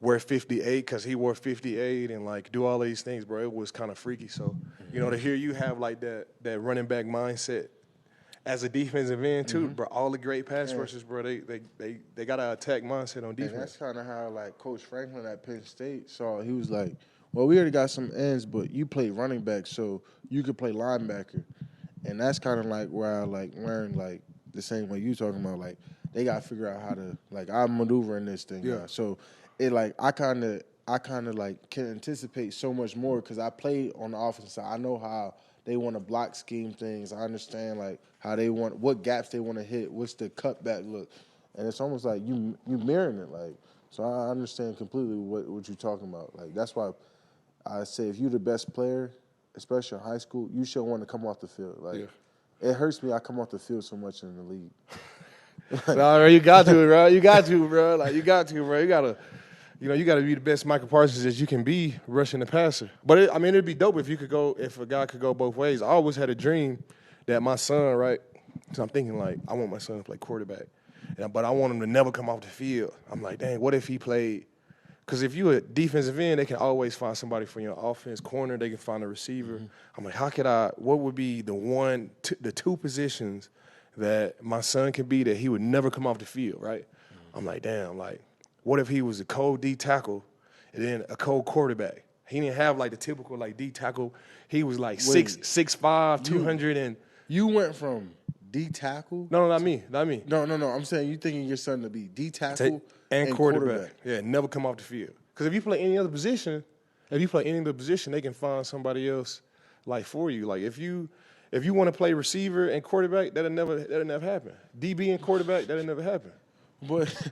wear 58 because he wore 58 and like do all these things, bro. It was kind of freaky. So, you know, to hear you have like that running back mindset as a defensive end too, bro. All the great pass rushers, bro. They got an attack mindset on defense. and that's kind of how like Coach Franklin at Penn State saw it. He was like, well, we already got some ends, but you play running back, so you could play linebacker. And that's kind of like where I like learned like the same way you talking about. Like, they got to figure out how to, like, I'm maneuvering this thing now. So it like I kind of like can anticipate so much more because I played on the offensive side. I know how they want to block scheme things. I understand like how they want, what gaps they want to hit, what's the cutback look, and it's almost like you mirroring it. Like, so I understand completely what you're talking about. Like, that's why I say if you're the best player, especially in high school, you should want to come off the field. Like, it hurts me I come off the field so much in the league. No, bro, you got to, bro. You got to, bro. Like, you got to, bro. You gotta be the best Micah Parsons that you can be rushing the passer. But it'd be dope if a guy could go both ways. I always had a dream that my son, right? So I'm thinking like, I want my son to play quarterback, but I want him to never come off the field. I'm like, dang, what if he played? Because if you a defensive end, they can always find somebody for your offense. Corner, they can find a receiver. I'm like, what would be the two positions that my son could be that he would never come off the field, right? I'm like, damn, like, what if he was a cold D tackle and then a cold quarterback? He didn't have like the typical like D tackle. He was like 6'5", 200 and. You went from D tackle. No, not me. No. I'm saying you thinking your son to be D tackle and quarterback. Yeah, never come off the field. Because if you play any other position, they can find somebody else like for you. Like if you want to play receiver and quarterback, that'll never happen. DB and quarterback, that'll never happen. But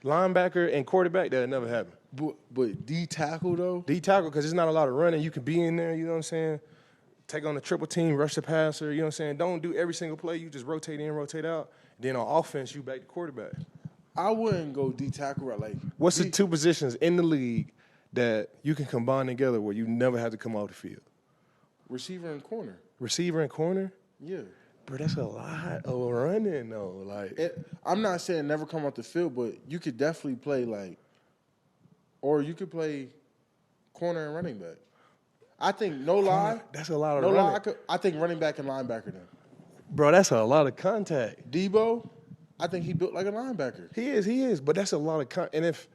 linebacker and quarterback, that'll never happen. But D tackle though? D tackle, because there's not a lot of running. You can be in there, you know what I'm saying? Take on the triple team, rush the passer, you know what I'm saying? Don't do every single play. You just rotate in, rotate out. Then on offense, you back to quarterback. I wouldn't go D tackle right. Like, what's the two positions in the league that you can combine together where you never have to come off the field? Receiver and corner. Receiver and corner? Yeah. Bro, that's a lot of running though. Like, I'm not saying never come off the field, but you could definitely play like, or you could play corner and running back. I think no lie. That's a lot of running. running. I think running back and linebacker then. Bro, that's a lot of contact. Debo, I think he built like a linebacker. He is. But that's a lot of contact. And if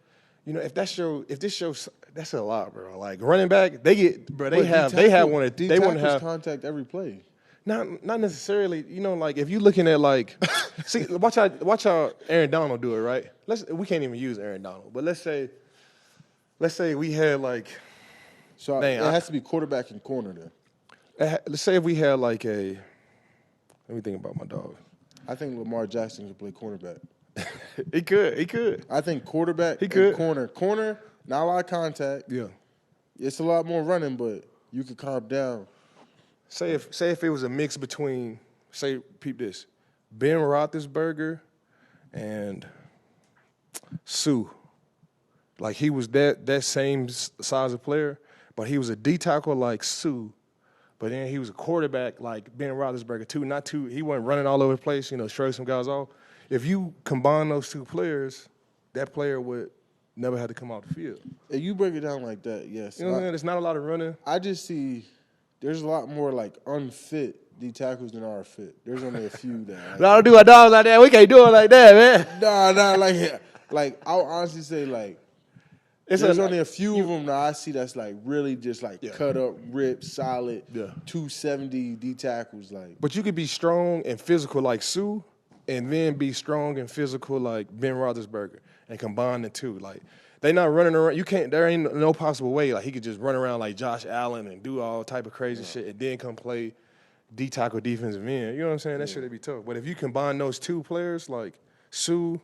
this shows, that's a lot, bro. Like running back, they want to have contact every play. Not necessarily, you know, like if you're looking at like, see, watch how Aaron Donald do it, right? We can't even use Aaron Donald, but let's say we had like, so it has to be quarterback and corner then. Let's say if we had like let me think about my dog. I think Lamar Jackson could play cornerback. He could. I think quarterback could. and corner. Corner, not a lot of contact. Yeah. It's a lot more running, but you could calm down. Say if it was a mix between, peep this, Ben Roethlisberger and Sue. Like he was that same size of player, but he was a D tackle like Sue, but then he was a quarterback like Ben Roethlisberger too. He wasn't running all over the place, you know, shrugging some guys off. If you combine those two players, that player would never have to come out the field. If you break it down like that, yes. You know what I'm saying? There's not a lot of running. I just see there's a lot more like unfit D tackles than are fit. There's only a few that. Don't do a dog like that. We can't do it like that, man. Nah, like I'll honestly say like there's only a few of them that I see that's like really just like cut up, ripped, solid, 270 D tackles like. But you could be strong and physical like Sue, and then be strong and physical like Ben Roethlisberger, and combine the two. Like they not running around. You can't. There ain't no possible way like he could just run around like Josh Allen and do all type of crazy shit, and then come play D tackle defensive end. You know what I'm saying? That shit would be tough. But if you combine those two players like Sue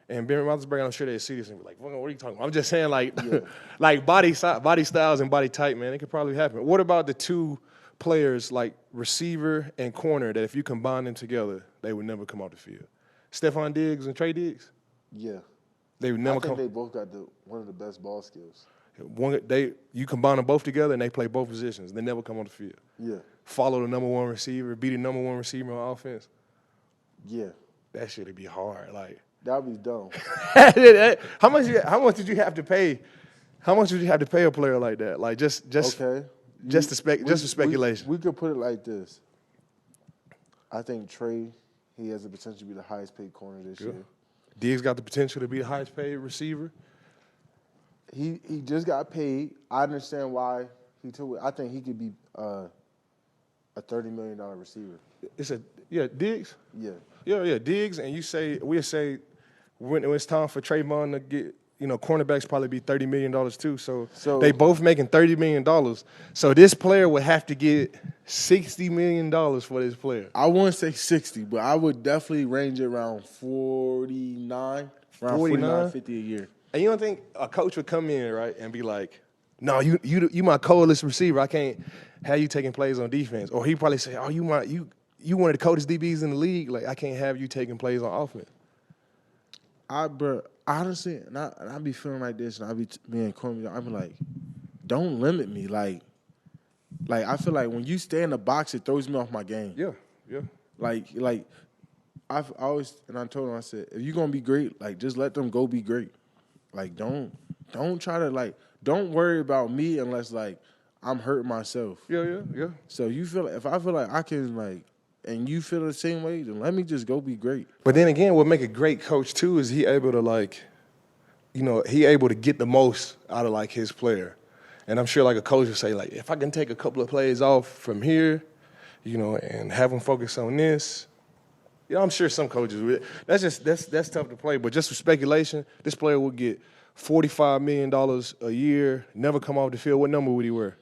and Ben Roethlisberger, I'm sure they'd see this and be like, what are you talking about? I'm just saying, like, like body styles and body type, man, it could probably happen. What about the two players, like receiver and corner, that if you combine them together, they would never come off the field? Trevon Diggs and Trey Diggs? Yeah. They would never I think they both got one of the best ball skills. You combine them both together, and they play both positions. They never come on the field. Yeah. Follow the number one receiver, be the number one receiver on offense. Yeah. That shit'd be hard, like. That'd be dumb. How much did you have to pay? How much did you have to pay a player like that? Like just okay. Just for speculation. We could put it like this. I think Trey, he has the potential to be the highest paid corner this year. Diggs got the potential to be the highest paid receiver. He just got paid. I understand why he took it. I think he could be a $30 million receiver. Diggs. Yeah. Diggs, and we'll say when it's time for Trayvon to get, cornerbacks probably be $30 million too. So they both making $30 million. So this player would have to get $60 million for this player. I wouldn't say 60, but I would definitely range it around 49, around 49, 50 a year. And you don't think a coach would come in, right, and be like, no, you my coldest receiver. I can't have you taking plays on defense. Or he probably say, oh, you one of the coldest DBs in the league. Like, I can't have you taking plays on offense. Honestly, and I be feeling like this, and I be being corny. I be like, don't limit me. Like I feel like when you stay in the box, it throws me off my game. Yeah. Like I always, and I told him, I said, if you're gonna be great, like just let them go be great. Like don't try to don't worry about me unless like I'm hurting myself. Yeah. So if I feel like I can and you feel the same way, then let me just go be great. But then again, what make a great coach too is he able to he able to get the most out of his player. And I'm sure a coach would say if I can take a couple of plays off from here, and have them focus on this. I'm sure some coaches would. That's tough to play. But just for speculation, this player would get $45 million a year, never come off the field. What number would he wear?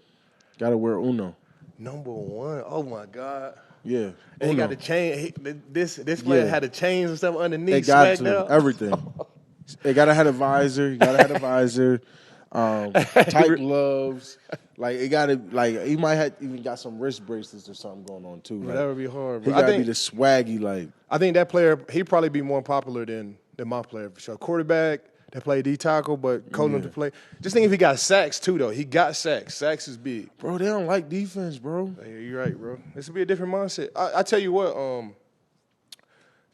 Gotta wear Uno. Number 1. Oh my God. Yeah. And he got the chain. This player had the chains and stuff underneath. It got to everything. It gotta have a visor. You gotta have a visor. Tight gloves. It gotta he might have even got some wrist bracelets or something going on too. That would be hard. Bro. He gotta be the swaggy I think that player he'd probably be more popular than my player for sure. Quarterback that played D tackle, but cold enough to play. Just think if he got sacks too though. He got sacks. Sacks is big. Bro, they don't like defense, bro. Hey, you're right, bro. This would be a different mindset. I tell you what,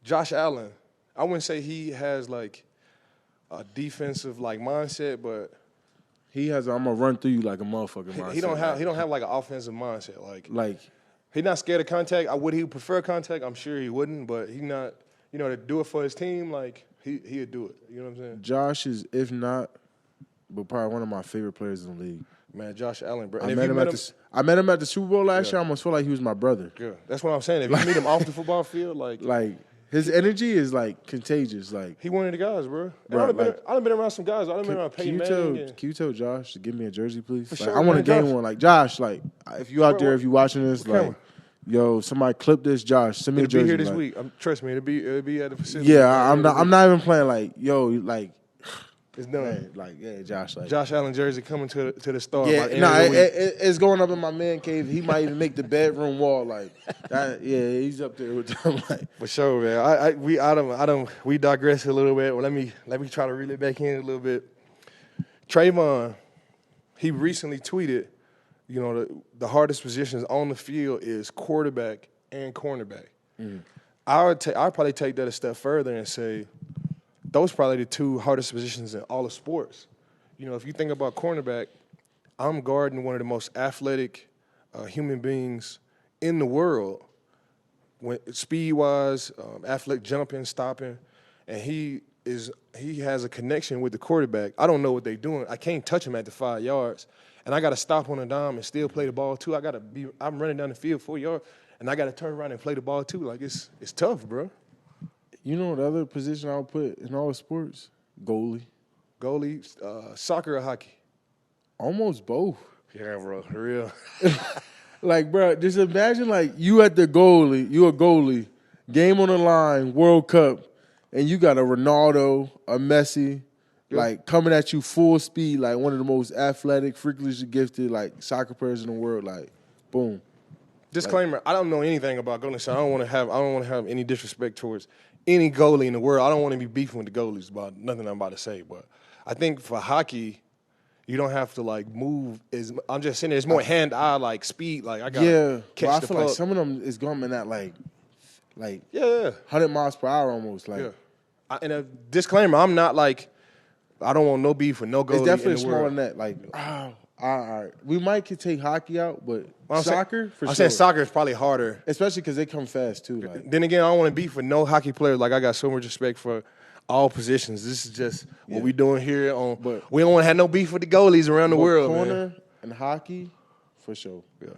Josh Allen, I wouldn't say he has a defensive mindset, but he has I'm gonna run through you like a motherfucker mindset. He don't have an offensive mindset. He's not scared of contact. Would he prefer contact? I'm sure he wouldn't, but he not to do it for his team, he'd do it. You know what I'm saying? Josh is, if not, but probably one of my favorite players in the league. Man, Josh Allen, bro. I met him at the Super Bowl last year. I almost feel like he was my brother. Yeah, that's what I'm saying. If you meet him off the football field, his energy is contagious. He one of the guys, bro. I've been around some guys. I've been around Peyton Manning. Can you tell Josh to give me a jersey, please? For sure, I want man, to game one. Josh, if you out there, if you watching this, yo, somebody clip this, Josh. Send me a jersey. It'll be here this week. Trust me, it'll be at the facility. Yeah, I'm not even playing it's done. Man, Josh. Josh Allen jersey coming to the store. Yeah, it's going up in my man cave. He might even make the bedroom wall. He's up there with them. For sure, man. We digress a little bit. Well, let me try to reel it back in a little bit. Trayvon, he recently tweeted, the hardest positions on the field is quarterback and cornerback. Mm. I'd probably take that a step further and say those are probably the two hardest positions in all of sports. If you think about cornerback, I'm guarding one of the most athletic human beings in the world. speed-wise, athletic jumping, stopping, and he has a connection with the quarterback. I don't know what they're doing. I can't touch him at the 5 yards, and I got to stop on a dime and still play the ball too. I'm running down the field 4 yards, and I got to turn around and play the ball too. Like it's tough, bro. You know the other position I would put in all sports? Goalie. Goalie, soccer or hockey? Almost both. Yeah, bro, for real. Like, bro, just imagine like you at the goalie, you a goalie, game on the line, World Cup, and you got a Ronaldo, a Messi, like coming at you full speed, like one of the most athletic, freakishly gifted, like soccer players in the world. Like, boom. Disclaimer: I don't know anything about goalies, so I don't want to have any disrespect towards any goalie in the world. I don't want to be beefing with the goalies about nothing I'm about to say, but I think for hockey, you don't have to like move. I'm just saying, there's more hand-eye like speed. Like I gotta catch I the feel puck. like some of them is going at like 100 miles per hour almost. Like, and a disclaimer: I'm not like I don't want no beef with no goalie. it's definitely in the smaller world. than that. Like, all right. We might could take hockey out, but soccer for sure. I'm saying soccer is probably harder. Especially because they come fast too. Like, Then again, I don't want to beef with no hockey players. Like I got so much respect for all positions. This is just what we doing here. But we don't want to have no beef with the goalies around the world, corner man. and hocky, for sure. Yeah.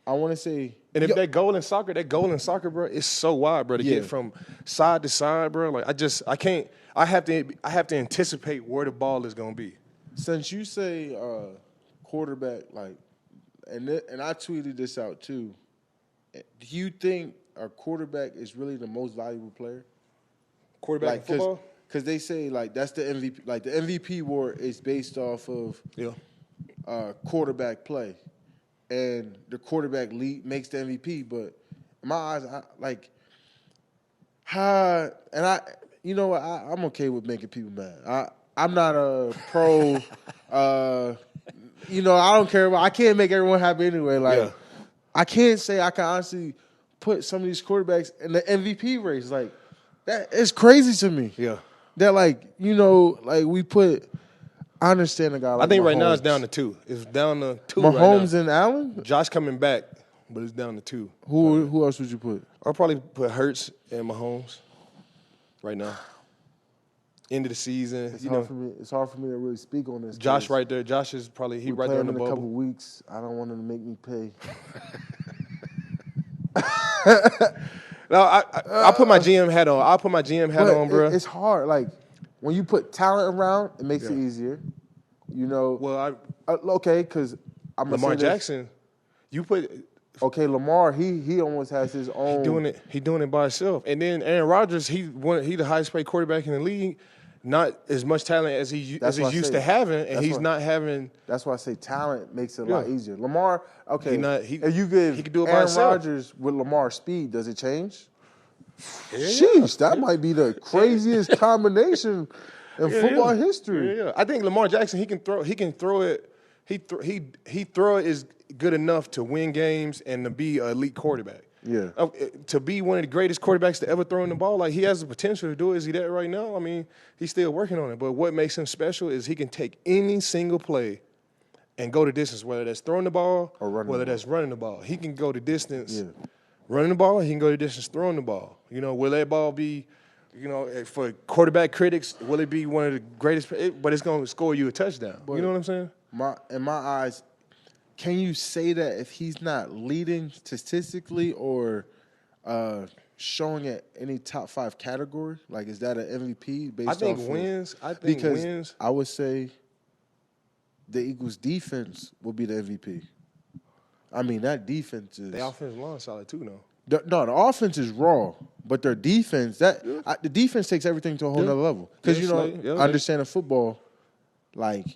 I want to say, and if that goal in soccer, bro, it's so wide, bro, to get from side to side, bro. Like I have to anticipate where the ball is gonna be. Since you say quarterback, like, and I tweeted this out too. Do you think a quarterback is really the most valuable player? Quarterback Like, in football? Because they say like that's the MVP. Like the MVP award is based off of quarterback play, and the quarterback lead makes the MVP. But in my eyes, I'm okay with making people mad. I'm not a pro. I don't care about. I can't make everyone happy anyway. Like I can't say I can honestly put some of these quarterbacks in the MVP race. Like that is crazy to me. Yeah. That we put. I understand a guy like I think Mahomes. right now it's down to 2. It's down to 2 Mahomes right now. and Allen? Josh coming back, but it's down to 2. Who else would you put? I'll probably put Hurts and Mahomes right now. End of the season. It's hard for me to really speak on this. Josh right there. Josh is probably right there on the bubble. In a couple weeks. I don't want him to make me pay. No, I put my GM hat on. I'll put my GM hat on, bro. It's hard. Like when you put talent around, it makes it easier. Well, okay, because I'm Lamar Jackson. You put Lamar. He almost has his own. He doing it by himself. And then Aaron Rodgers. He the highest paid quarterback in the league. Not as much talent as he's used to having, and he's not having. That's why I say talent makes it a lot easier. Lamar, okay, if you give he could do it by Aaron himself. Rodgers with Lamar's speed, does it change? Sheesh, that might be the craziest combination in football history. Yeah. I think Lamar Jackson, he can throw it. He throw it is good enough to win games and to be an elite quarterback. Yeah. To be one of the greatest quarterbacks to ever throw in the ball, like he has the potential to do it. Is he that right now? I mean, he's still working on it. But what makes him special is he can take any single play and go the distance, whether that's throwing the ball or whether that's running the ball. He can go the distance running the ball. He can go the distance throwing the ball. Will that ball be, for quarterback critics, will it be one of the greatest? But it's going to score you a touchdown. But you know what I'm saying? In my eyes, can you say that if he's not leading statistically or showing at any top 5 category, like is that an MVP based off wins. Because wins. I would say the Eagles' defense will be the MVP. I mean, that defense is... The offensive line solid too, though. The offense is raw, but their defense, the defense takes everything to a whole nother level. Because, understanding football, like,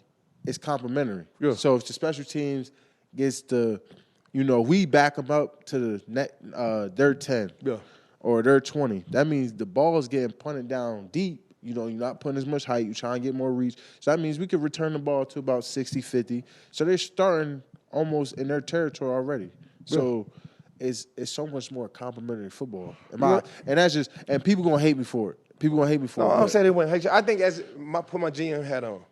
it's complementary. Yeah. So if the special teams gets we back them up to the their 10 or their 20. That means the ball is getting punted down deep. You're not putting as much height. You're trying to get more reach. So that means we could return the ball to about 60-50. So they're starting almost in their territory already. Yeah. So it's so much more complimentary football. And that's just – and people going to hate me for it. No, I'm saying they wouldn't hate you. I think put my GM hat on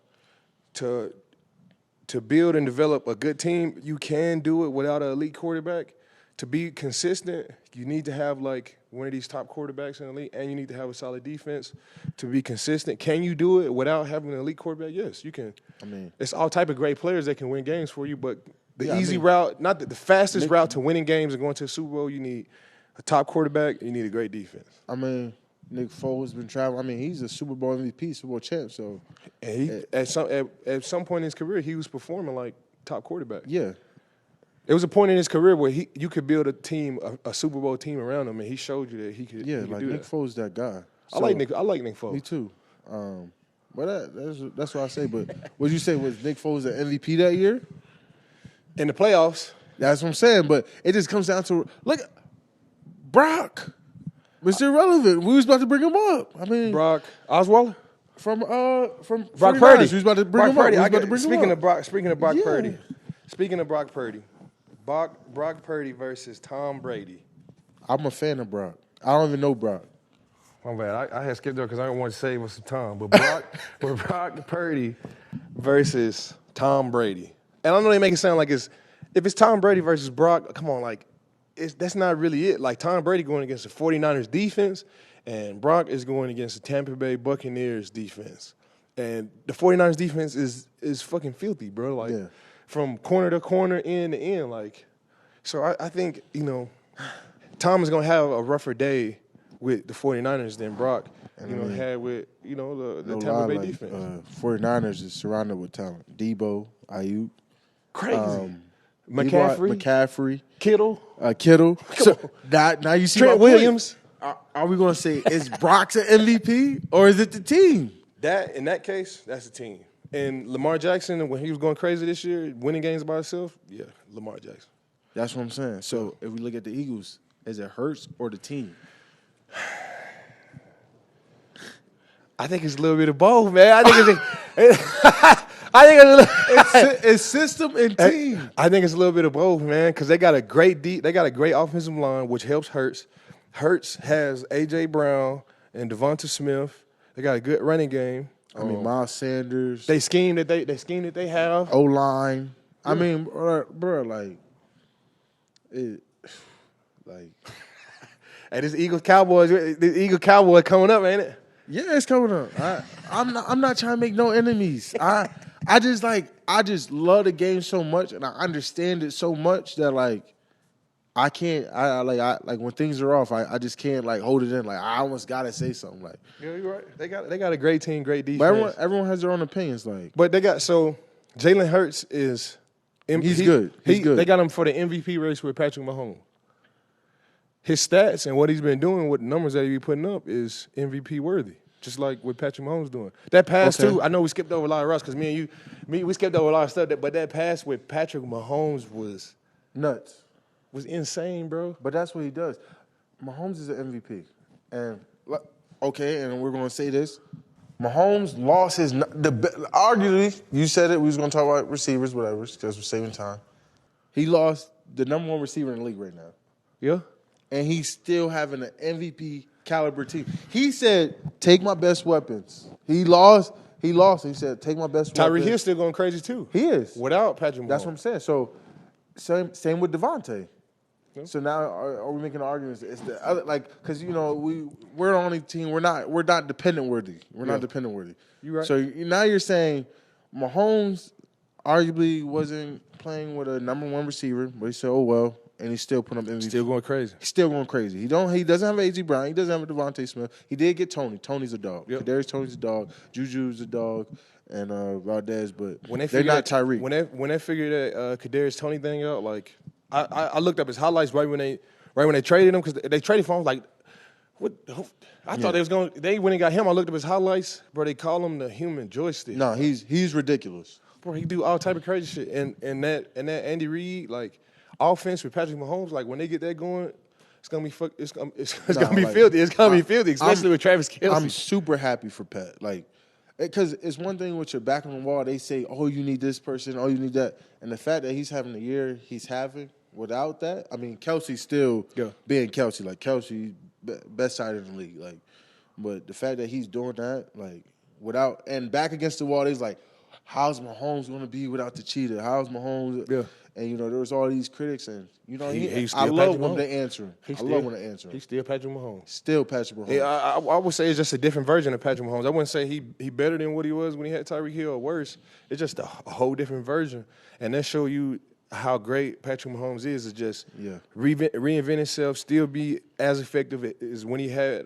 to build and develop a good team, you can do it without an elite quarterback. to be consistent, you need to have like one of these top quarterbacks in the league, and you need to have a solid defense to be consistent. Can you do it without having an elite quarterback? Yes, you can. I mean, it's all type of great players that can win games for you, but the easy route, not the fastest route to winning games and going to the Super Bowl, you need a top quarterback, you need a great defense. I mean, Nick Foles has been traveling. I mean, he's a Super Bowl MVP, Super Bowl champ. So, and he, at some point in his career, he was performing like top quarterback. Yeah. It was a point in his career where you could build a team, a Super Bowl team around him, and he showed you that he could. Yeah, he could like do Nick that. Foles, that guy. I like Nick Foles. Me too. But that's what I say. But what you say, was Nick Foles the MVP that year? In the playoffs. That's what I'm saying. But it just comes down to look, Brock, Mr. Irrelevant. We was about to bring him up. I mean, Brock Osweiler from Brock Purdy. We was about to bring him up. Speaking of Brock Yeah. Purdy. Speaking of Brock Purdy, Brock Purdy versus Tom Brady. I'm a fan of Brock. I don't even know Brock. My bad. I had skipped over because I didn't want to save us some time. But Brock Purdy versus Tom Brady. And I know they make it sound like if it's Tom Brady versus Brock, come on, like that's not really it. Like Tom Brady going against the 49ers defense, and Brock is going against the Tampa Bay Buccaneers defense. And the 49ers defense is fucking filthy, bro. Like from corner to corner, end to end. Like, so I think, Tom is gonna have a rougher day with the 49ers than Brock, had with, the Tampa Bay defense. 49ers is surrounded with talent. Debo, Ayuk. Crazy. McCaffrey. Kittle. So now you see Trent Williams. Are we going to say, is Brock's an MVP or is it the team? In that case, that's the team. And Lamar Jackson, when he was going crazy this year, winning games by himself, yeah, Lamar Jackson. That's what I'm saying. So if we look at the Eagles, is it Hurts or the team? I think it's a little bit of both, man. I think it's system and team. I think it's a little bit of both, man, because they got a great offensive line, which helps Hurts. Hurts has A.J. Brown and Devonta Smith. They got a good running game. I mean, Miles Sanders. They scheme that they have. O-line. Yeah. I mean, bro, Hey, this Eagles Cowboys coming up, ain't it? Yeah, it's coming up. I'm not trying to make no enemies. I just love the game so much, and I understand it so much that I can't. I when things are off, I just can't hold it in. I almost gotta say something. Yeah, you're right. They got a great team, great defense. But everyone has their own opinions. But they got Jalen Hurts is. He's good. He's good. They got him for the MVP race with Patrick Mahomes. His stats and what he's been doing, what numbers that he be putting up is MVP worthy. Just like what Patrick Mahomes doing. That pass too, I know we skipped over a lot of Russ because we skipped over a lot of stuff. But that pass with Patrick Mahomes was nuts. Was insane, bro. But that's what he does. Mahomes is an MVP. And and we're going to say this. Mahomes lost arguably, you said it, we was going to talk about receivers, whatever, because we're saving time. He lost the number one receiver in the league right now. Yeah. And he's still having an MVP caliber team. He said, take my best weapons. He lost. He said, take my best weapons. Tyreek Hill's still going crazy too. He is. Without Patrick Mahomes. That's what I'm saying. So same with Devontae. Yeah. So now are we making arguments? It's the other because we're the only team. We're not dependent worthy. We're not dependent worthy. You're right. So now you're saying Mahomes arguably wasn't playing with a number one receiver, but he said, oh well. And he's still putting up MVP. Still going crazy. He's still going crazy. He doesn't have A.J. Brown. He doesn't have a Devontae Smith. He did get Tony. Tony's a dog. Yep. Kadarius Tony's a dog. Juju's a dog. And Valdez, but they're not Tyreek. When they figured that Kadarius Tony thing out, I looked up his highlights right when they traded him because they traded for him. What? I thought they went and got him. I looked up his highlights, bro. They call him the human joystick. No, he's ridiculous. Bro, he do all type of crazy shit. And that Andy Reid offense with Patrick Mahomes, when they get that going, it's gonna be filthy. It's gonna be filthy, especially with Travis Kelce. I'm super happy for Pat, because it's one thing with your back on the wall. They say, "Oh, you need this person. Oh, you need that," and the fact that he's having the year he's having without that, I mean, Kelce's still being Kelce. Kelce, best side in the league. But the fact that he's doing that, without and back against the wall, he's how's Mahomes gonna be without the cheetah? How's Mahomes? Yeah. And, there was all these critics, and, He's I still love Patrick when Mahomes. they answer him. I love when they answer him. He's still Patrick Mahomes. Still Patrick Mahomes. Yeah, I would say it's just a different version of Patrick Mahomes. I wouldn't say he better than what he was when he had Tyreek Hill or worse. It's just a whole different version. And that show you how great Patrick Mahomes is just reinvent himself, still be as effective as when he had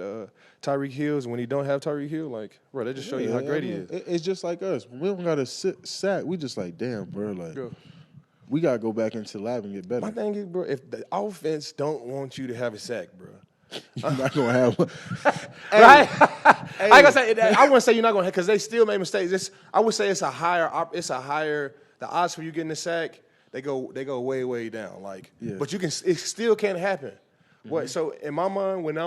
Tyreek Hill, when he don't have Tyreek Hill. Like, bro, that just show you how great he is. It's just like us. When we don't got to sack, we just like, damn, bro, like, we got to go back into the lab and get better. My thing is, bro, if the offense don't want you to have a sack, bro, you're not going to have one. Right? I ain't gonna say that. I wouldn't say you're not going to, because they still make mistakes. I would say it's a higher, the odds for you getting a sack, they go way, way down. Like, but it still can't happen. What? So in my mind, when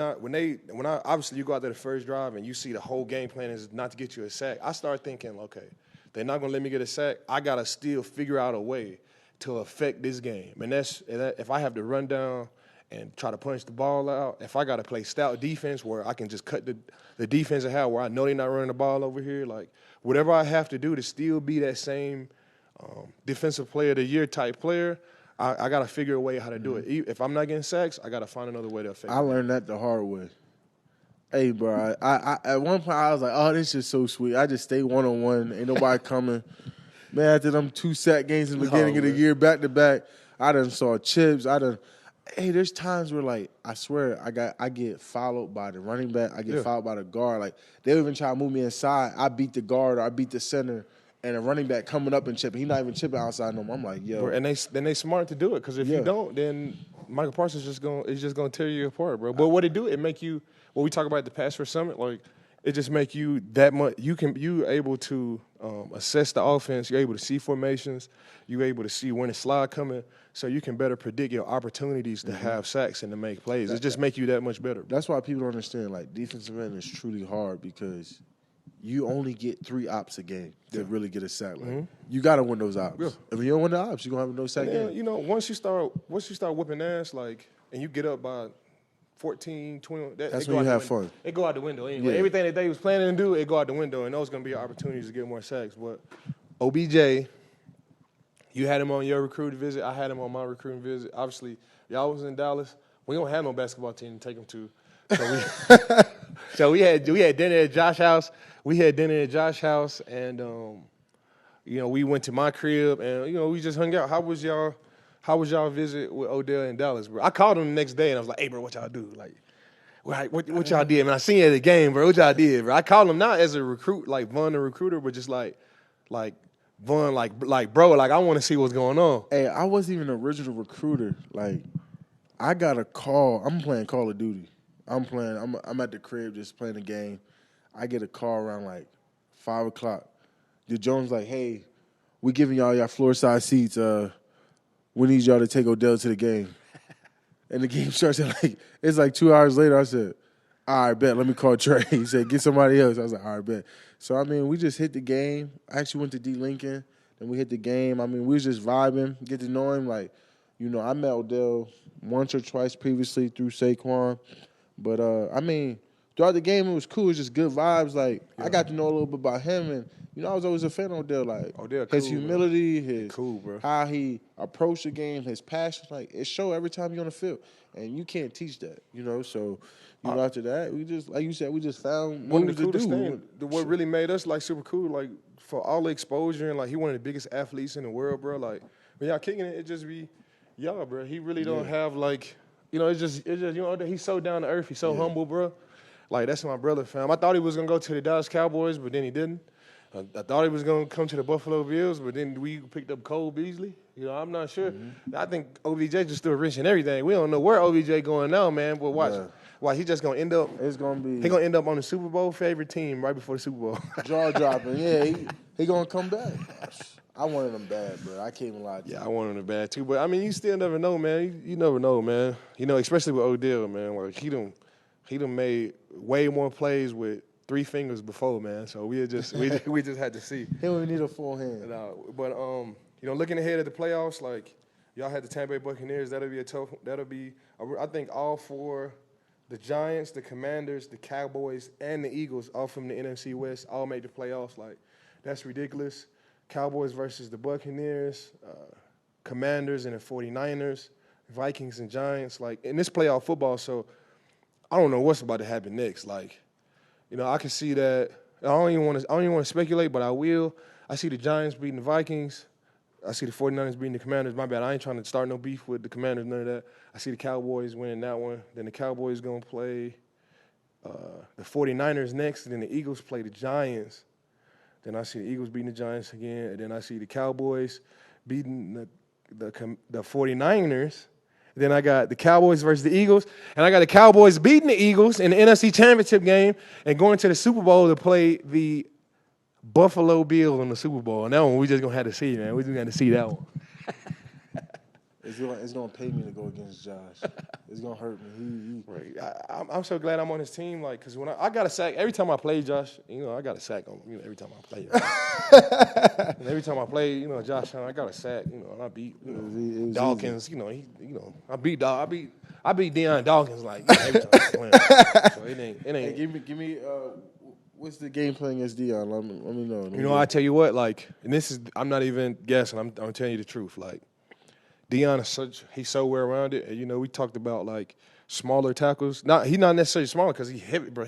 obviously you go out there the first drive and you see the whole game plan is not to get you a sack, I start thinking, okay, they're not gonna let me get a sack. I gotta still figure out a way to affect this game. And if I have to run down and try to punch the ball out, if I gotta play stout defense where I can just cut the defense in half, where I know they're not running the ball over here, like whatever I have to do to still be that same defensive player of the year type player, I got to figure a way how to do it. If I'm not getting sacks, I got to find another way to affect it. I learned that the hard way. Hey, bro, I at one point I was like, oh, this is so sweet. I just stay one-on-one. Ain't nobody coming. Man, after them 2 sack games in the beginning of the year, back-to-back, I done saw chips. Hey, there's times where, like, I swear, I get followed by the running back. I get followed by the guard. Like, they even try to move me inside. I beat the guard or I beat the center. And a running back coming up and chipping. He's not even chipping outside no more. I'm like, yo. And they smart to do it, because if you don't, then Micah Parsons is just gonna tear you apart, bro. But what it do, it make you, what we talk about at the Pass Rush Summit, like it just make you that much. You able to assess the offense. You're able to see formations. You're able to see when the slide coming, so you can better predict your opportunities to have sacks and to make plays. It just make you that much better. That's why people don't understand. Like, defensive end is truly hard, because you only get 3 ops a game to really get a sack. Like, you got to win those ops. Yeah. If you don't win the ops, you're going to have no sack game. Once you start whooping ass, like, and you get up by 14, 20. That's when you have fun. It go out the window anyway. Yeah. Everything that they was planning to do, it go out the window, and those going to be opportunities to get more sacks. But OBJ, you had him on your recruiting visit. I had him on my recruiting visit. Obviously, y'all was in Dallas. We don't have no basketball team to take him to. So we had dinner at Josh's house. And we went to my crib, and we just hung out. How was y'all visit with Odell in Dallas, bro? I called him the next day, and I was like, hey, bro, what y'all do? Like, what y'all did, man? I seen you at the game, bro. What y'all did, bro? I called him not as a recruit, like Von the recruiter, but just like Von, like bro, like I want to see what's going on. Hey, I wasn't even an original recruiter. Like, I got a call. I'm playing Call of Duty. I'm at the crib just playing the game. I get a call around like 5 o'clock. The Jones like, hey, we giving y'all floor side seats. We need y'all to take Odell to the game. And the game starts at it's like 2 hours later. I said, all right, bet. Let me call Trey. He said, get somebody else. I was like, all right, bet. So, we just hit the game. I actually went to D. Lincoln. Then we hit the game. We was just vibing, get to know him. Like, I met Odell once or twice previously through Saquon. But, throughout the game, it was cool. It was just good vibes. Like, I got to know a little bit about him. And, I was always a fan of Odell. Like, his humility, how he approached the game, his passion. Like, it showed every time you're on the field. And you can't teach that, So, after that, we just, like you said, we just found one of the coolest things. What really made us, super cool, like, for all the exposure, and, like, he one of the biggest athletes in the world, bro. Like, when y'all kicking it just be y'all, bro. He really don't have, like, it's just he's so down to earth. He's so humble, bro. Like, that's my brother, fam. I thought he was going to go to the Dallas Cowboys, but then he didn't. I thought he was going to come to the Buffalo Bills, but then we picked up Cole Beasley. I'm not sure. I think OBJ just still rich and everything. We don't know where OBJ going now, man, but watch. Why, he just going to end up – it's going to be – he going to end up on the Super Bowl favorite team right before the Super Bowl. Jaw-dropping. Yeah, he going to come back. I wanted him bad, bro. I can't even lie to you. Yeah, I wanted him bad, too. But, you still never know, man. You never know, man. Especially with Odell, man. Like, he done made way more plays with 3 fingers before, man. So we just had to see. He don't even need a full hand. But looking ahead at the playoffs, like y'all had the Tampa Bay Buccaneers. That'll be I think all 4, the Giants, the Commanders, the Cowboys, and the Eagles, all from the NFC West, all made the playoffs. Like, that's ridiculous. Cowboys versus the Buccaneers, Commanders and the 49ers, Vikings and Giants. Like, in this playoff football, so I don't know what's about to happen next. Like, I can see that. I don't even want to speculate, but I will. I see the Giants beating the Vikings. I see the 49ers beating the Commanders. My bad. I ain't trying to start no beef with the Commanders, none of that. I see the Cowboys winning that one. Then the Cowboys going to play the 49ers next. And then the Eagles play the Giants. Then I see the Eagles beating the Giants again. And then I see the Cowboys beating the 49ers. Then I got the Cowboys versus the Eagles. And I got the Cowboys beating the Eagles in the NFC Championship game and going to the Super Bowl to play the Buffalo Bills in the Super Bowl. And that one we just going to have to see, man. We just got to see that one. It's gonna pay me to go against Josh. It's gonna hurt me. Right. I'm so glad I'm on his team. Like, cause when I got a sack every time I play Josh, I got a sack on him. Every time I play, and every time I play, Josh, I got a sack. And I beat Dawkins. I beat Deion Dawkins like every time I play. So it ain't. Hey, give me. What's the game plan against Deion? Let me know. I tell you what. Like, and this is I'm not even guessing. I'm telling you the truth. Like. Deion is he's so well rounded, and we talked about like smaller tackles. He's not necessarily smaller because he's heavy, bro.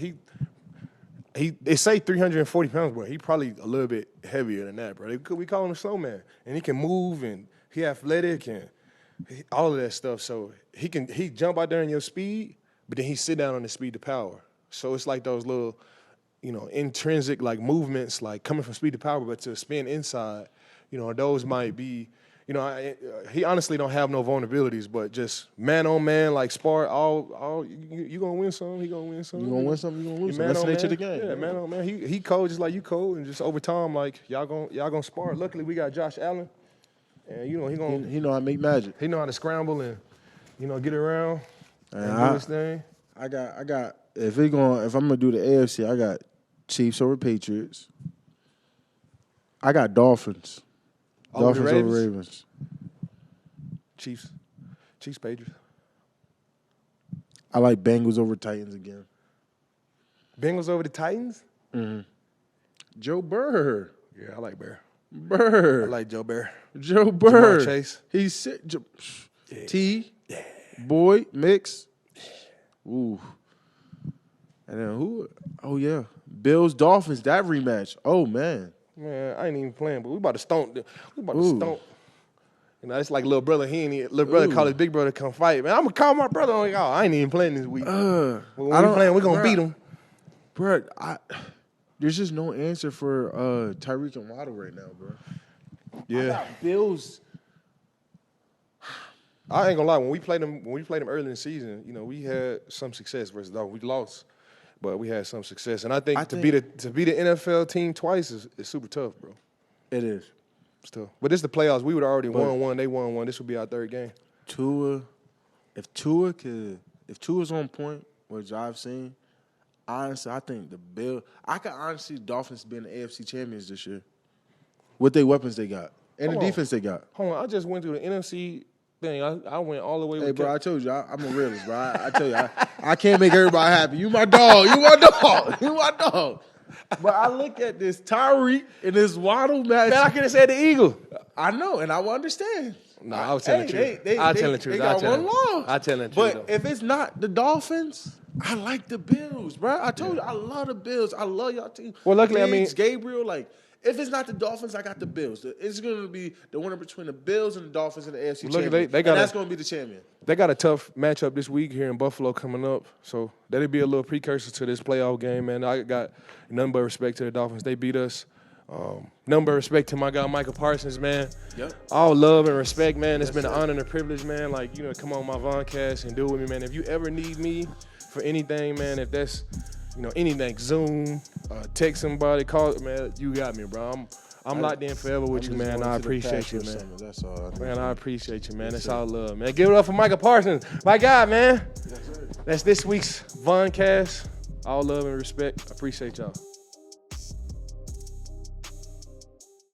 They say 340 pounds, bro. He probably a little bit heavier than that, bro. We call him a slow man, and he can move and he athletic and all of that stuff. So he jump out there in your speed, but then he sit down on the speed to power. So it's like those little, intrinsic like movements, like coming from speed to power, but to spin inside, those might be. He honestly don't have no vulnerabilities, but just man on man, like spar. All you gonna win some, he gonna win some. You gonna win some, you gonna lose some. That's the nature of the game. Yeah, man on man. He cold just like you cold, and just over time, like y'all gonna spar. Luckily, we got Josh Allen, and he know how to make magic. He know how to scramble and get around and do his thing. I got. If I'm gonna do the AFC, I got Chiefs over Patriots. I got Dolphins. Dolphins over Ravens. Chiefs, Patriots. I like Bengals over Titans again. Bengals over the Titans? Mm-hmm. Joe Burr. Yeah, I like Bear. Burr. I like Joe Bear. Joe Burr. Jamar Chase. He's sick. Yeah. T. Yeah. Boy. Mix. Ooh. And then who? Oh, yeah. Bills, Dolphins, that rematch. Oh, man. Man, I ain't even playing, but we about to stomp. It's like little brother. Little brother call his big brother come fight. Man, I'm gonna call my brother on y'all. I ain't even playing this week. When we playing, we gonna beat him. Bro, there's just no answer for Tyreek and Waddle right now, bro. Yeah, I got Bills. I ain't gonna lie. When we played them early in the season, we had some success versus them. We lost. But we had some success, and I think to beat an NFL team twice is super tough, bro. It is. Still, but it's the playoffs. We would already won one. They won one. This would be our third game. If Tua's on point, which I've seen, honestly, I think I can honestly see the Dolphins being the AFC champions this year with their weapons they got and the defense they got. Hold on, I just went through the NFC thing. I went all the way. Hey, bro, I told you, I'm a realist, bro. I tell you, I can't make everybody happy. You my dog. You my dog. But I look at this Tyreek and this Waddle match. Man, I could have said the Eagle. I know, and I will understand. No, I was telling the truth. I'll tell the truth. They got one loss. I'll tell the truth. But if it's not the Dolphins, I like the Bills, bro. I told you, I love the Bills. I love y'all team. Well, luckily, Diggs, Gabriel, if it's not the Dolphins, I got the Bills. It's going to be the winner between the Bills and the Dolphins in the AFC Championship. And that's going to be the champion. They got a tough matchup this week here in Buffalo coming up. So that'll be a little precursor to this playoff game, man. I got nothing but respect to the Dolphins. They beat us. Nothing but respect to my guy, Micah Parsons, man. Yep. All love and respect, man. It's been an honor and a privilege, man. Come on my Voncast and do it with me, man. If you ever need me for anything, man, if that's anything, Zoom, text somebody, call, man, you got me, bro. I'm locked in forever with you, man. I appreciate you, man. That's all. Man, I appreciate you, man. That's all love, man. Give it up for Micah Parsons. My God, man. That's this week's Voncast. All love and respect. I appreciate y'all.